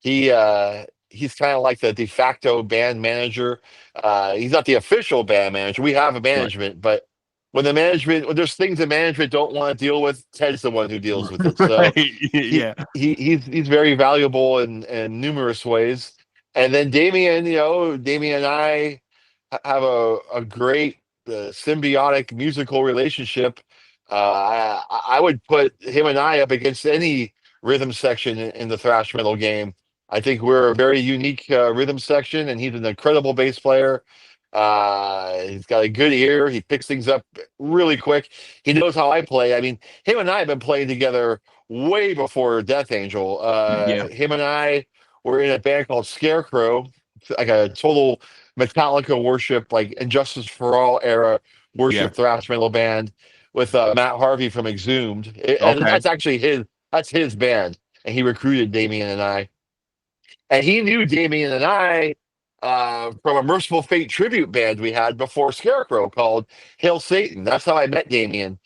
he's kind of like the de facto band manager. He's not the official band manager. We have a Right. management, but when there's things that management don't want to deal with, Ted's the one who deals with it. So Right. he Yeah. he's very valuable in numerous ways. And then Damien and I have a great symbiotic musical relationship. I would put him and I up against any rhythm section in the thrash metal game. I think we're a very unique rhythm section, and he's an incredible bass player. He's got a good ear. He picks things up really quick. He knows how I play. I mean, him and I have been playing together way before Death Angel. Yeah. Him and I were in a band called Scarecrow, like a total Metallica worship, like Injustice for All era Yeah. worship thrash metal band with Matt Harvey from Exhumed. And Okay. that's actually his band. And he recruited Damien and I. And he knew Damien and I from a Merciful Fate tribute band we had before Scarecrow called Hail Satan. That's how I met Damien.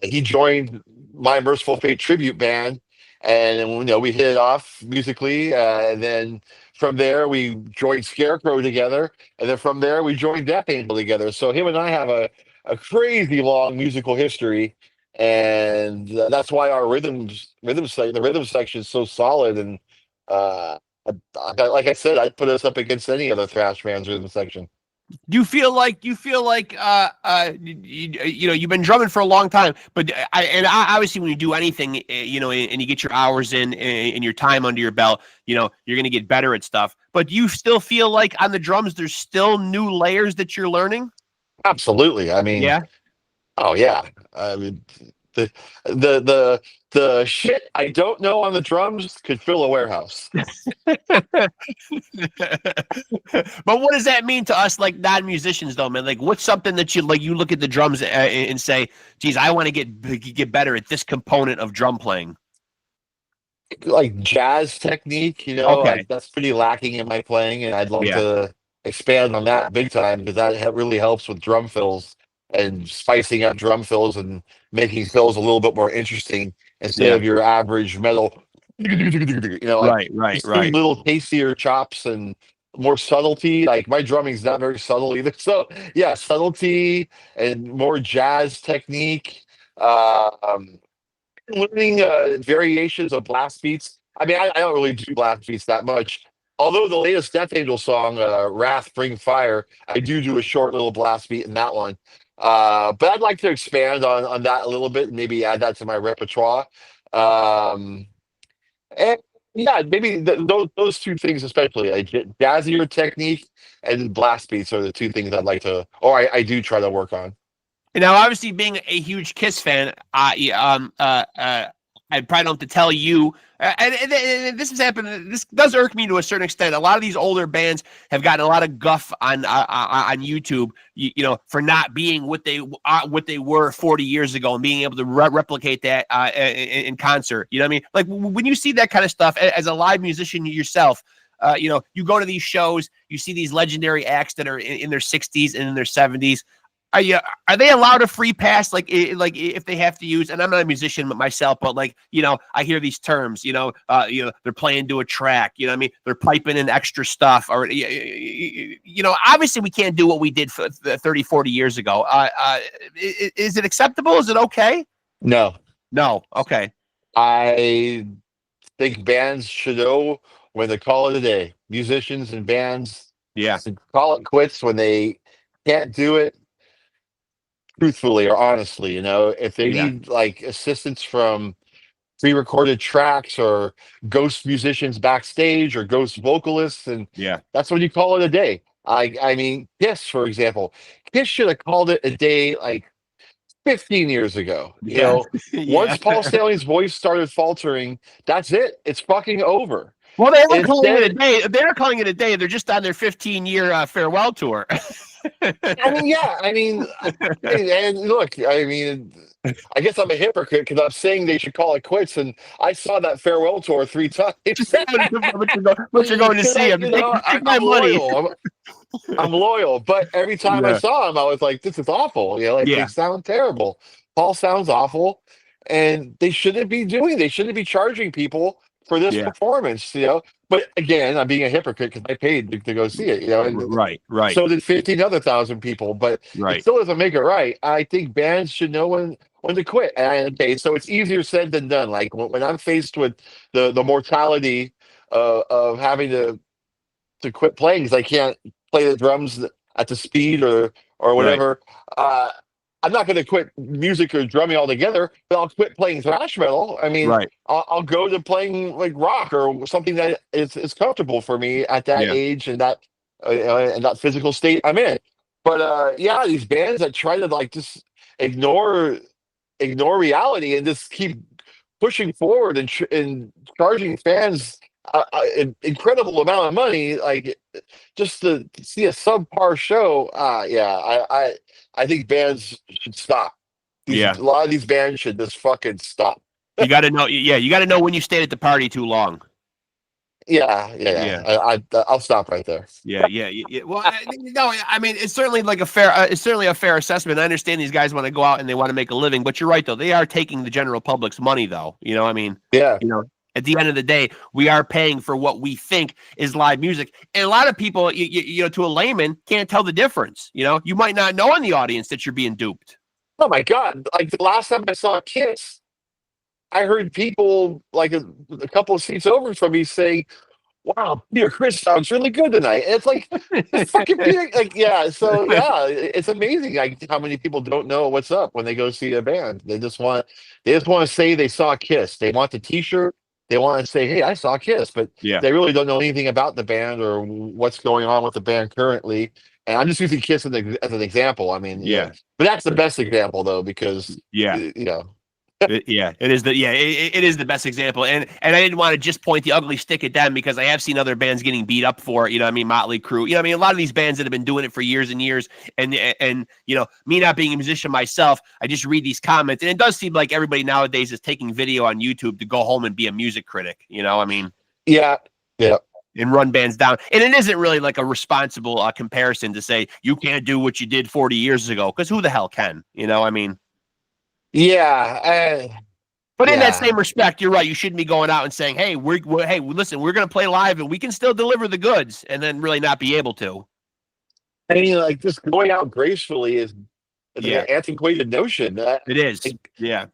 He joined my Merciful Fate tribute band, and we hit it off musically. And then from there, we joined Scarecrow together, and then from there, we joined Death Angel together. So him and I have a crazy long musical history, and that's why our the rhythm section is so solid. And like I said, I'd put us up against any other thrash band's rhythm section. Do you feel like you've been drumming for a long time, but obviously when you do anything, and you get your hours in and your time under your belt, you're going to get better at stuff. But do you still feel like on the drums there's still new layers that you're learning? Absolutely. I mean, Yeah. oh yeah. I mean, the the shit I don't know on the drums could fill a warehouse. But what does that mean to us, like non-musicians, though, man? Like, what's something that you look at the drums and say, "Geez, I want to get better at this component of drum playing." Like jazz technique, Okay. that's pretty lacking in my playing, and I'd love Yeah. to expand on that big time because that really helps with drum fills and spicing up drum fills and making fills a little bit more interesting instead Yeah. of your average metal. Like Right. Right. just doing Right. little tastier chops and more subtlety. Like my drumming's not very subtle either. So yeah, subtlety and more jazz technique. Um, Learning variations of blast beats. I mean, I don't really do blast beats that much. Although the latest Death Angel song, "Wrath Bring Fire," I do a short little blast beat in that one. But I'd like to expand on that a little bit and maybe add that to my repertoire. Um, and yeah, maybe those two things especially, like jazzier technique and blast beats are the two things I'd like to, or I do try to work on. And now, obviously, being a huge Kiss fan, I probably don't have to tell you. And this has happened. This does irk me to a certain extent. A lot of these older bands have gotten a lot of guff on YouTube, for not being what they were 40 years ago and being able to replicate that in concert. You know what I mean? Like when you see that kind of stuff as a live musician yourself, you go to these shows, you see these legendary acts that are in their 60s and in their 70s. Are they allowed a free pass? Like if they have to use, and I'm not a musician myself, but like, I hear these terms, they're playing to a track, what I mean? They're piping in extra stuff, or, obviously we can't do what we did for 30, 40 years ago. Is it acceptable? Is it okay? No. Okay. I think bands should know when to call it a day. Musicians and bands should call it quits when they can't do it truthfully or honestly. If they need like assistance from pre-recorded tracks or ghost musicians backstage or ghost vocalists, and that's when you call it a day. I mean, Kiss, for example. Kiss should have called it a day like 15 years ago. Once Paul Stanley's voice started faltering, that's it. It's fucking over. Well, they are calling it a day. They're calling it a day. They're just on their 15-year farewell tour. I mean, and look, I guess I'm a hypocrite because I'm saying they should call it quits, and I saw that farewell tour 3 times. But you're going to see him. Take my money. Loyal. I'm loyal, but every time I saw him, I was like, "This is awful." They sound terrible. Paul sounds awful, and they shouldn't be charging people for this performance. But again, I'm being a hypocrite because I paid to go see it. And right. So did 15 other thousand people, but it still doesn't make it right. I think bands should know when to quit. Okay, so it's easier said than done. Like when I'm faced with the mortality of having to quit playing because I can't play the drums at the speed or whatever. I'm not going to quit music or drumming altogether, but I'll quit playing thrash metal. I mean, I'll go to playing like rock or something that is comfortable for me at that age and that physical state I'm in. But these bands that try to like just ignore reality and just keep pushing forward and charging fans an incredible amount of money, like just to see a subpar show. I think bands should stop. A lot of these bands should just fucking stop. You got to know. You got to know when you stayed at the party too long. I'll stop right there. Well, no, I mean, it's certainly like a fair assessment. I understand these guys want to go out and they want to make a living, but you're right though. They are taking the general public's money though. At the end of the day, we are paying for what we think is live music. And a lot of people, to a layman, can't tell the difference. You might not know in the audience that you're being duped. Oh my God. Like the last time I saw Kiss, I heard people like a couple of seats over from me saying, "Wow, Peter Chris sounds really good tonight." And it's like, fucking Peter. It's amazing like how many people don't know what's up when they go see a band. They just want to say they saw Kiss. They want the T-shirt. They want to say, "Hey, I saw Kiss," but they really don't know anything about the band or what's going on with the band currently. And I'm just using Kiss as an example. I mean, but that's the best example though, because it is the best example, and I didn't want to just point the ugly stick at them because I have seen other bands getting beat up for it. Motley Crue. A lot of these bands that have been doing it for years and years, and me not being a musician myself, I just read these comments, and it does seem like everybody nowadays is taking video on YouTube to go home and be a music critic. And run bands down, and it isn't really like a responsible comparison to say you can't do what you did 40 years ago because who the hell can? But in that same respect, you're right. You shouldn't be going out and saying, "Hey, listen, we're going to play live and we can still deliver the goods," and then really not be able to. I mean, like just going out gracefully is an antiquated notion. It is.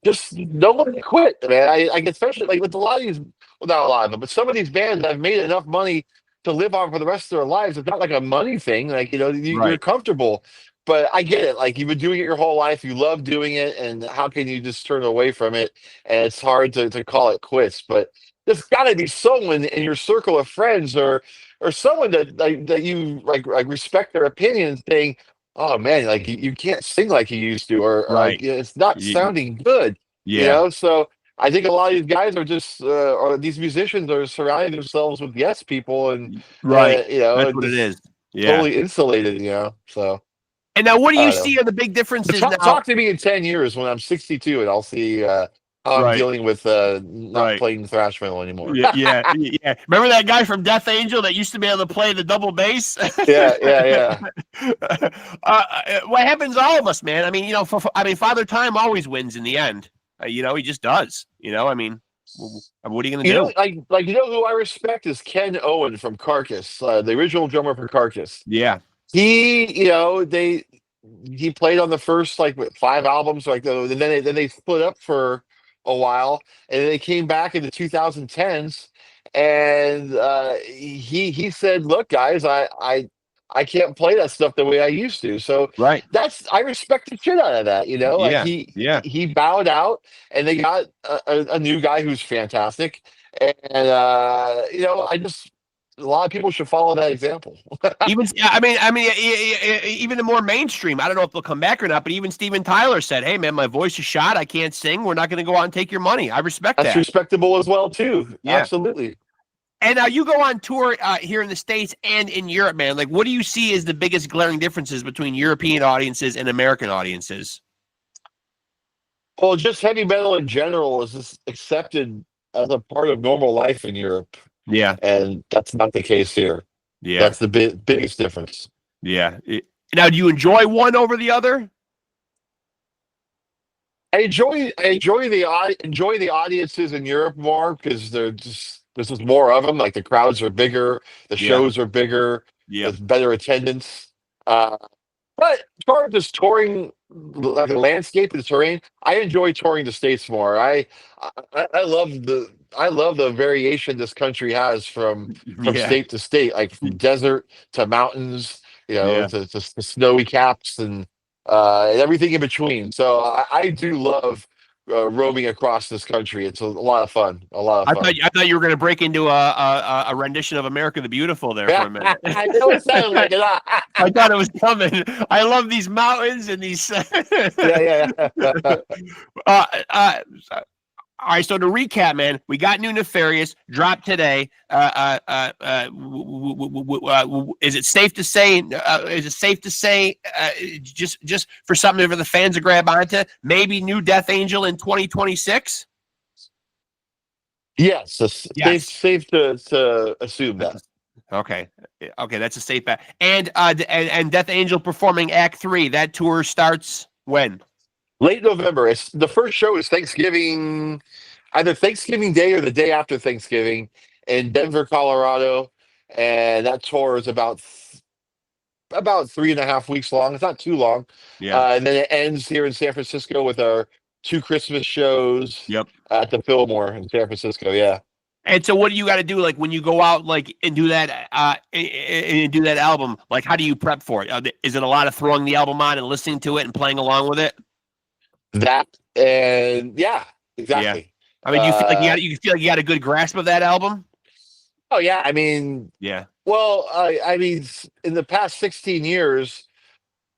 Just no one quit, man. I especially like with a lot of these, well, not a lot of them, but some of these bands have made enough money to live on for the rest of their lives. It's not like a money thing. Like you're comfortable. But I get it. Like you've been doing it your whole life. You love doing it. And how can you just turn away from it? And it's hard to call it quits. But there's got to be someone in your circle of friends or someone that you like respect their opinion saying, "Oh man, like you can't sing like you used to," or like it's not sounding good. So I think a lot of these guys are just or these musicians are surrounding themselves with yes people and that's what it is. Totally insulated, so. And now, what do you see are the big differences now? Talk to me in 10 years when I'm 62, and I'll see how how I'm Right. dealing with not Right. playing thrash metal anymore. Yeah. Remember that guy from Death Angel that used to be able to play the double bass? Yeah. What happens to all of us, man? I mean, I mean, Father Time always wins in the end. He just does. I mean, what are you gonna You do? know, who I respect is Ken Owen from Carcass, the original drummer for Carcass. Yeah. He played on the first like 5 albums, and then they split up for a while, and then they came back in the 2010s, and he said, "Look, guys, I can't play that stuff the way I used to." So Right. I respect the shit out of that. Like Yeah. Yeah. he bowed out, and they got a new guy who's fantastic, and I just a lot of people should follow that example. Even the more mainstream. I don't know if they'll come back or not, but even Steven Tyler said, "Hey, man, my voice is shot. I can't sing. We're not going to go out and take your money." I respect That's that. respectable as well too. Yeah. Absolutely. And now you go on tour here in the States and in Europe, man. Like, what do you see as the biggest glaring differences between European audiences and American audiences? Well, just heavy metal in general is just accepted as a part of normal life in Europe, Yeah. and that's not the case here. Yeah. That's the biggest difference. Yeah. Now, do you enjoy one over the other? I enjoy the audiences in Europe more because there's just more of them. Like the crowds are bigger, the Yeah. shows are bigger, Yeah. there's better attendance. But as far as just touring, like the landscape and the terrain, I enjoy touring the states more. I love the variation this country has from Yeah. state to state, like from desert to mountains, Yeah. to snowy caps and everything in between. So I do love roaming across this country. It's a lot of fun. A lot of fun. I thought you were going to break into a rendition of America the Beautiful there for a minute. I know it sounded like it. I thought it was coming. I love these mountains and these. Yeah. uh, uh, all right, so to recap, man, we got new Nefarious dropped today. Is it safe to say? Just for something for the fans to grab onto, maybe new Death Angel in 2026? Yes, safe to assume that. Okay, that's a safe bet. And Death Angel performing Act 3. That tour starts when? Late November. The first show is Thanksgiving, either Thanksgiving Day or the day after Thanksgiving in Denver, Colorado, and that tour is about 3.5 weeks long. It's not too long. Yeah. And then it ends here in San Francisco with our 2 Christmas shows. Yep. At the Fillmore in San Francisco. Yeah. And so, what do you got to do, like when you go out, like and do that, and do that album? Like, how do you prep for it? Is it a lot of throwing the album on and listening to it and playing along with it? That and yeah, exactly. Yeah. I mean, you feel like you got a good grasp of that album? Oh yeah, I mean, yeah. Well, I mean, in the past 16 years,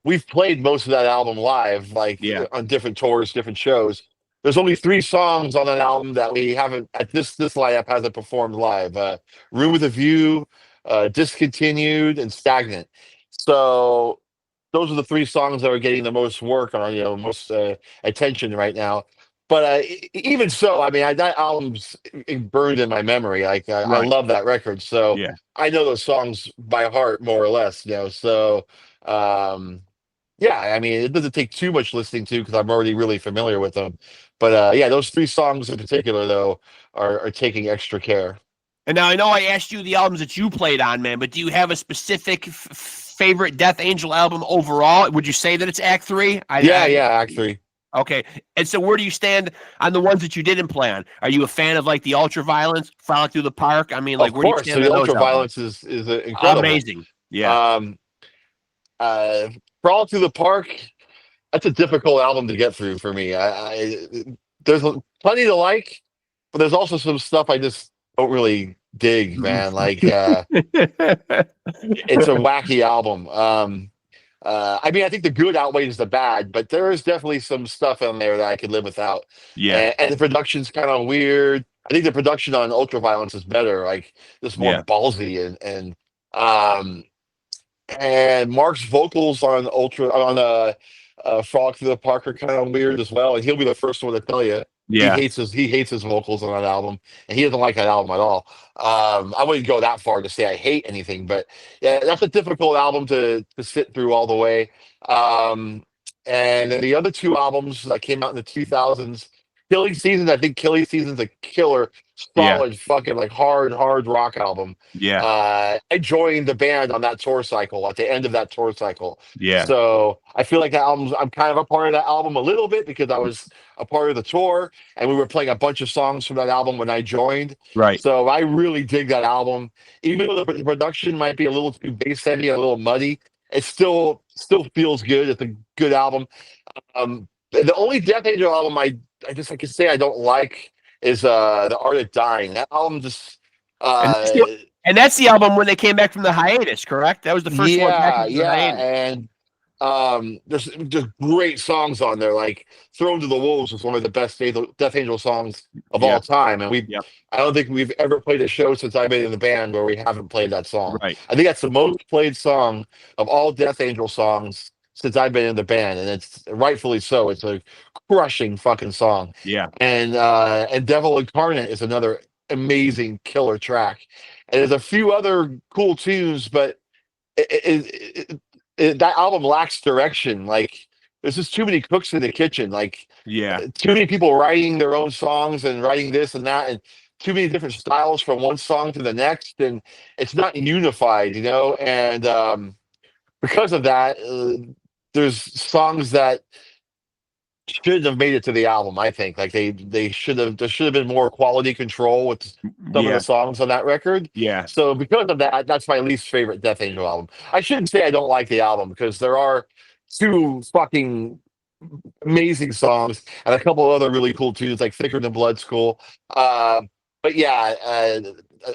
we've played most of that album live, like on different tours, different shows. There's only 3 songs on that album that we haven't at this lineup hasn't performed live. Room with a View, Discontinued, and Stagnant. So those are the 3 songs that are getting the most work on, most attention right now. But even so, I mean, that album's burned in my memory. Like I love that record, so I know those songs by heart, more or less. So yeah, I mean, it doesn't take too much listening to because I'm already really familiar with them. But yeah, those 3 songs in particular, though, are taking extra care. And now I know I asked you the albums that you played on, man, but do you have a specific favorite Death Angel album overall? Would you say that it's Act 3? Yeah, Act 3. Okay. And so where do you stand on the ones that you didn't play on? Are you a fan of like the Ultraviolence, Frolic Through the Park? I mean, like, where do you stand on those? The Ultraviolence is incredible. Amazing. Yeah. Frolic Through the Park, that's a difficult album to get through for me. There's plenty to like, but there's also some stuff I just don't really dig, man. Like it's a wacky album. I mean, I think the good outweighs the bad, but there is definitely some stuff in there that I could live without. Yeah. And the production's kind of weird. I think the production on Ultraviolence is better, like just more ballsy and Mark's vocals on Frolic Through the Park are kind of weird as well, and he'll be the first one to tell you. He Yeah. hates his vocals on that album, and he doesn't like that album at all. I wouldn't go that far to say I hate anything, but yeah, that's a difficult album to sit through all the way. Um, and then the other two albums that came out in the 2000s, Killing Season. I think Killing Season's a killer, Yeah. solid, fucking like hard rock album. Yeah. I joined the band on that tour cycle at the end of that tour cycle. Yeah. So I feel like that album, I'm kind of a part of that album a little bit because I was a part of the tour and we were playing a bunch of songs from that album when I joined. Right. So I really dig that album. Even though the production might be a little too bass heavy, a little muddy, it still feels good. It's a good album. The only Death Angel album I guess I could say I don't like is The Art of Dying. That album just And uh that's, and that's the album when they came back from the hiatus, correct? That was the first one back from the hiatus. and there's just great songs on there. Like "Thrown to the Wolves" was one of the best Death Angel songs of Yeah. all time, and Yep. I don't think we've ever played a show since I've been in the band where we haven't played that song. Right. I think that's the most played song of all Death Angel songs since I've been in the band, and it's rightfully so. It's a crushing fucking song. Yeah. And Devil Incarnate is another amazing killer track. And there's a few other cool tunes, but that album lacks direction. Like there's just too many cooks in the kitchen. Like Yeah. too many people writing their own songs and writing this and that, and too many different styles from one song to the next, and it's not unified, you know. And because of that, there's songs that shouldn't have made it to the album. I think like they should have there should have been more quality control with some of Yeah. the songs on that record. Yeah. So because of that, that's my least favorite Death Angel album. I shouldn't say I don't like the album because there are two fucking amazing songs and a couple other really cool tunes like "Thicker Than Blood School." But yeah,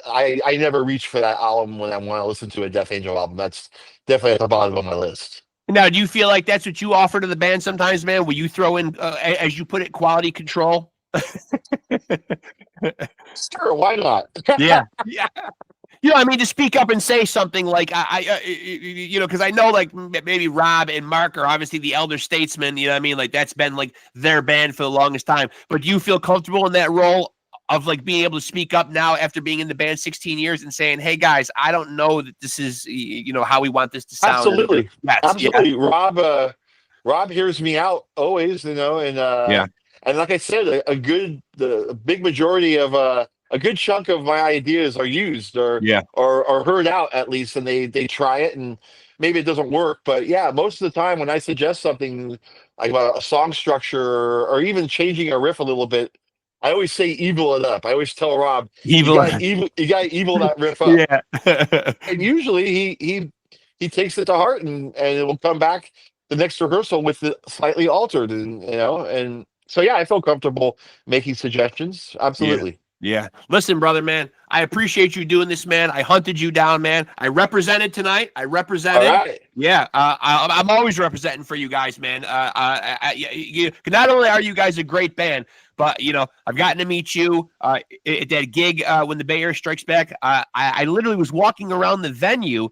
I never reach for that album when I want to listen to a Death Angel album. That's definitely at the bottom of my list. Now, do you feel like that's what you offer to the band sometimes, man? Will you throw in, as you put it, quality control? Sure, why not? Yeah. Yeah. You know, I mean, to speak up and say something like, you know, because I know like maybe Rob and Mark are obviously the elder statesmen, you know what I mean? Like that's been like their band for the longest time. But do you feel comfortable in that role of like being able to speak up now after being in the band 16 years and saying, hey guys, I don't know that this is, you know, how we want this to sound. Absolutely. Yes, Absolutely. Yeah. Rob hears me out always, you know, and Yeah. and like I said, a big majority of a good chunk of my ideas are used or Yeah. or heard out at least, and they try it and maybe it doesn't work, but yeah, most of the time when I suggest something like about a song structure or even changing a riff a little bit, I always say evil it up. I always tell Rob, Evil. you got to evil that riff up. Yeah. And usually he takes it to heart and it will come back the next rehearsal with it slightly altered, and you know, and so yeah, I feel comfortable making suggestions. Absolutely. Yeah. Listen, brother, man, I appreciate you doing this, man. I hunted you down, man. I represented tonight. I represented. All right. Yeah. I'm always representing for you guys, man. Not only are you guys a great band, but, you know, I've gotten to meet you at that gig when the Bay Area Strikes Back. I literally was walking around the venue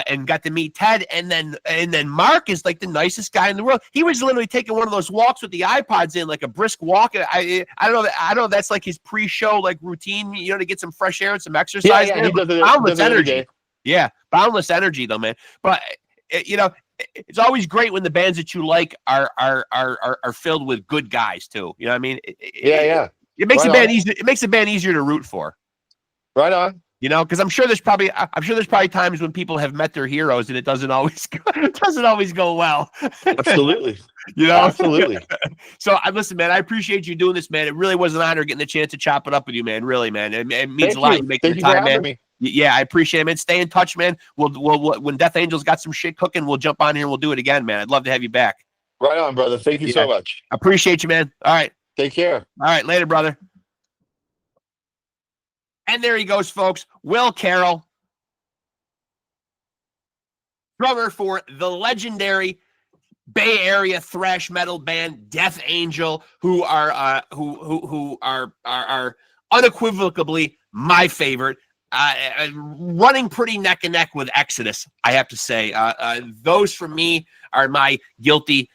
and got to meet Ted, and then Mark is like the nicest guy in the world. He was literally taking one of those walks with the iPods in, like a brisk walk. I don't know. I don't know. That's like his pre-show like routine, you know, to get some fresh air and some exercise. Yeah, he does it, boundless every energy. day. Yeah, boundless energy, though, man. But you know, it's always great when the bands that you like are filled with good guys too. You know what I mean? Yeah. It makes Right the band on. easier. It makes the band easier to root for. Right on. You know, because I'm sure there's probably times when people have met their heroes and it doesn't always go well. Absolutely. You know, Absolutely. So listen, man, I appreciate you doing this, man. It really was an honor getting the chance to chop it up with you, man. Really, man. It means Thank a lot. you. You making Thank the you for time, having man. me. Yeah, I appreciate it, man. Stay in touch, man. We'll when Death Angel's got some shit cooking, we'll jump on here and we'll do it again, man. I'd love to have you back. Right on, brother. Thank you so much. I appreciate you, man. All right. Take care. All right, later, brother. And there he goes, folks. Will Carroll, drummer for the legendary Bay Area thrash metal band Death Angel, who are unequivocally my favorite. Running pretty neck and neck with Exodus, I have to say. Those for me are my guilty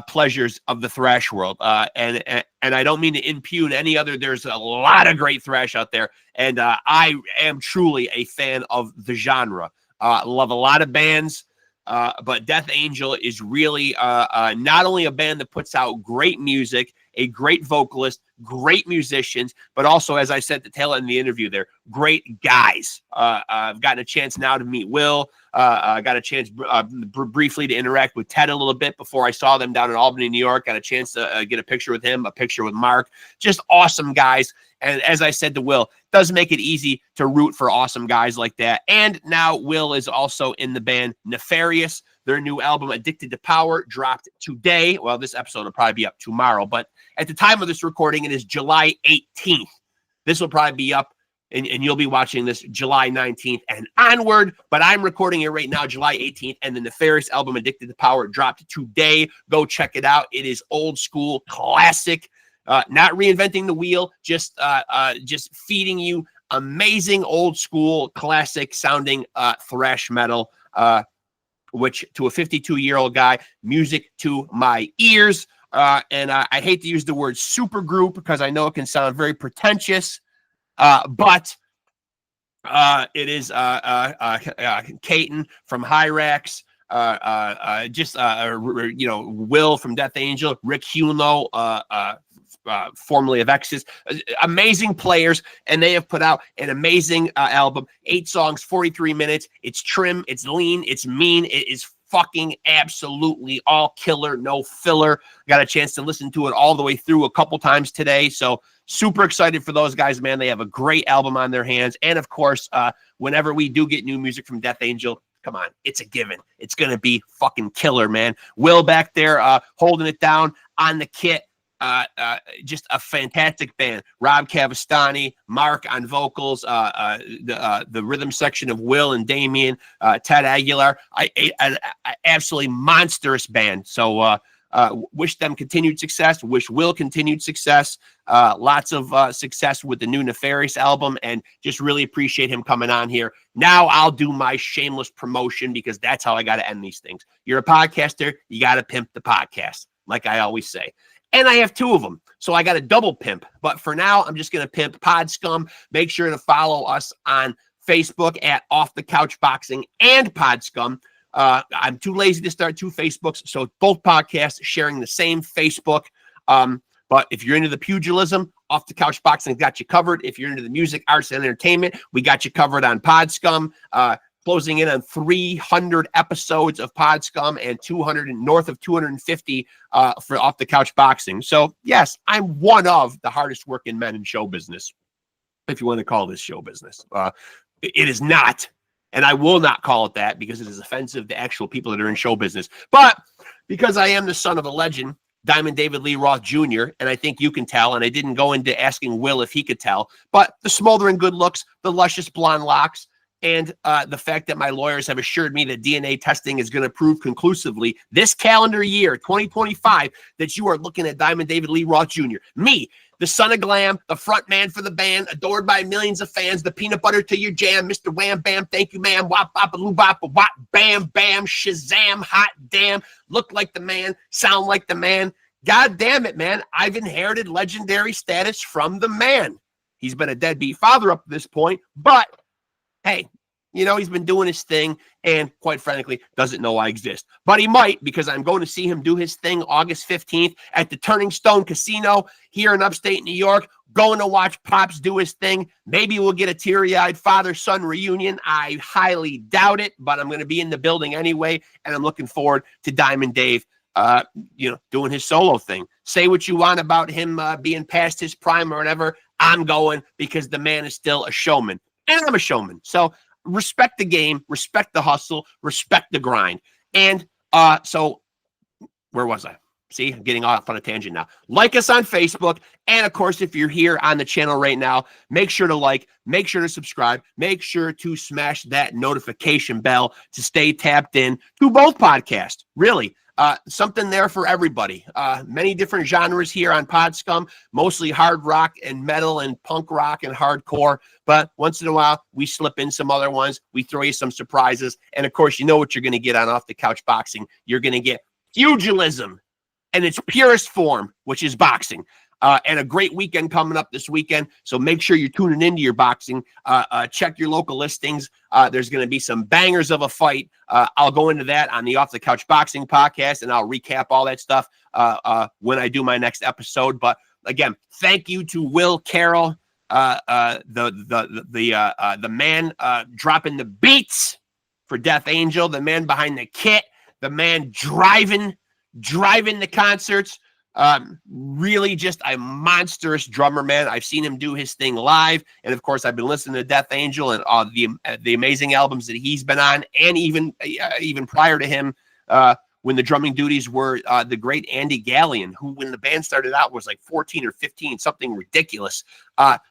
pleasures of the thrash world. And I don't mean to impugn any other. There's a lot of great thrash out there, and I am truly a fan of the genre. Love a lot of bands. But Death Angel is really not only a band that puts out great music, a great vocalist, great musicians, but also, as I said at the tail end of the interview there, great guys. I've gotten a chance now to meet Will. I got a chance briefly to interact with Ted a little bit before I saw them down in Albany, New York. Got a chance to get a picture with him, a picture with Mark. Just awesome guys. And as I said to Will, does make it easy to root for awesome guys like that. And now Will is also in the band Nefarious. Their new album, Addicted to Power, dropped today. Well, this episode will probably be up tomorrow, but at the time of this recording, it is July 18th. This will probably be up, and you'll be watching this July 19th and onward, but I'm recording it right now, July 18th, and the Nefarious album, Addicted to Power, dropped today. Go check it out. It is old school, classic, not reinventing the wheel, just feeding you amazing old school, classic sounding thrash metal, which to a 52-year-old guy, music to my ears. And I hate to use the word super group because I know it can sound very pretentious, but it is Caton from Rexx, Will from Death Angel, Rick Huno, formerly of X's, amazing players, and they have put out an amazing album, 8 songs, 43 minutes. It's trim, it's lean, it's mean, it is fucking absolutely all killer, no filler. Got a chance to listen to it all the way through a couple times today, so super excited for those guys, man. They have a great album on their hands, and of course, whenever we do get new music from Death Angel, come on, it's a given. It's gonna be fucking killer, man. Will back there holding it down on the kit. Just a fantastic band. Rob Cavastani, Mark on vocals, the rhythm section of Will and Damien, Ted Aguilar. An absolutely monstrous band. So wish them continued success. Wish Will continued success. Lots of success with the new Nefarious album, and just really appreciate him coming on here. Now I'll do my shameless promotion because that's how I got to end these things. You're a podcaster, you got to pimp the podcast, like I always say. And I have 2 of them, so I got a double pimp. But for now, I'm just going to pimp Pod Scum. Make sure to follow us on Facebook at Off the Couch Boxing and Pod Scum. I'm too lazy to start 2 Facebooks, so both podcasts sharing the same Facebook. But if you're into the pugilism, Off the Couch Boxing got you covered. If you're into the music, arts, and entertainment, we got you covered on Pod Scum. Closing in on 300 episodes of Pod Scum and 200 and north of 250 for Off the Couch Boxing. So yes, I'm one of the hardest working men in show business, if you want to call this show business. It is not, and I will not call it that because it is offensive to actual people that are in show business. But because I am the son of a legend, Diamond David Lee Roth Jr., and I think you can tell, and I didn't go into asking Will if he could tell, but the smoldering good looks, the luscious blonde locks, and the fact that my lawyers have assured me that DNA testing is going to prove conclusively this calendar year, 2025, that you are looking at Diamond David Lee Roth Jr. Me, the son of glam, the front man for the band, adored by millions of fans, the peanut butter to your jam, Mr. Wham Bam, thank you, ma'am, wop, bop, a loo, bop, a wop, bam, bam, shazam, hot damn, look like the man, sound like the man. God damn it, man. I've inherited legendary status from the man. He's been a deadbeat father up to this point, but hey, you know, he's been doing his thing and quite frankly, doesn't know I exist. But he might, because I'm going to see him do his thing August 15th at the Turning Stone Casino here in upstate New York. Going to watch Pops do his thing. Maybe we'll get a teary-eyed father-son reunion. I highly doubt it, but I'm going to be in the building anyway, and I'm looking forward to Diamond Dave, doing his solo thing. Say what you want about him being past his prime or whatever. I'm going because the man is still a showman. And I'm a showman. So respect the game, respect the hustle, respect the grind. And so where was I? See, I'm getting off on a tangent now. Like us on Facebook. And of course, if you're here on the channel right now, make sure to like, make sure to subscribe, make sure to smash that notification bell to stay tapped in to both podcasts. Really. Something there for everybody. Many different genres here on Pod Scum, mostly hard rock and metal and punk rock and hardcore. But once in a while, we slip in some other ones. We throw you some surprises. And of course, you know what you're going to get on Off the Couch Boxing. You're going to get pugilism in its purest form, which is boxing. And a great weekend coming up this weekend. So make sure you're tuning into your boxing. Check your local listings. There's going to be some bangers of a fight. I'll go into that on the Off the Couch Boxing podcast, and I'll recap all that stuff when I do my next episode. But again, thank you to Will Carroll, the man dropping the beats for Death Angel, the man behind the kit, the man driving the concerts. Really just a monstrous drummer, man. I've seen him do his thing live. And of course, I've been listening to Death Angel and the amazing albums that he's been on. And even prior to him, when the drumming duties were the great Andy Gallion, who when the band started out was like 14 or 15, something ridiculous.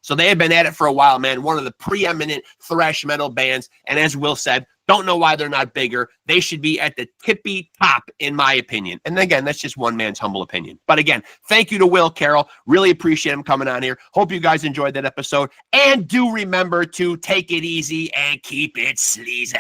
So they have been at it for a while, man. One of the preeminent thrash metal bands. And as Will said, don't know why they're not bigger. They should be at the tippy top, in my opinion. And again, that's just one man's humble opinion. But again, thank you to Will Carroll. Really appreciate him coming on here. Hope you guys enjoyed that episode. And do remember to take it easy and keep it sleazy.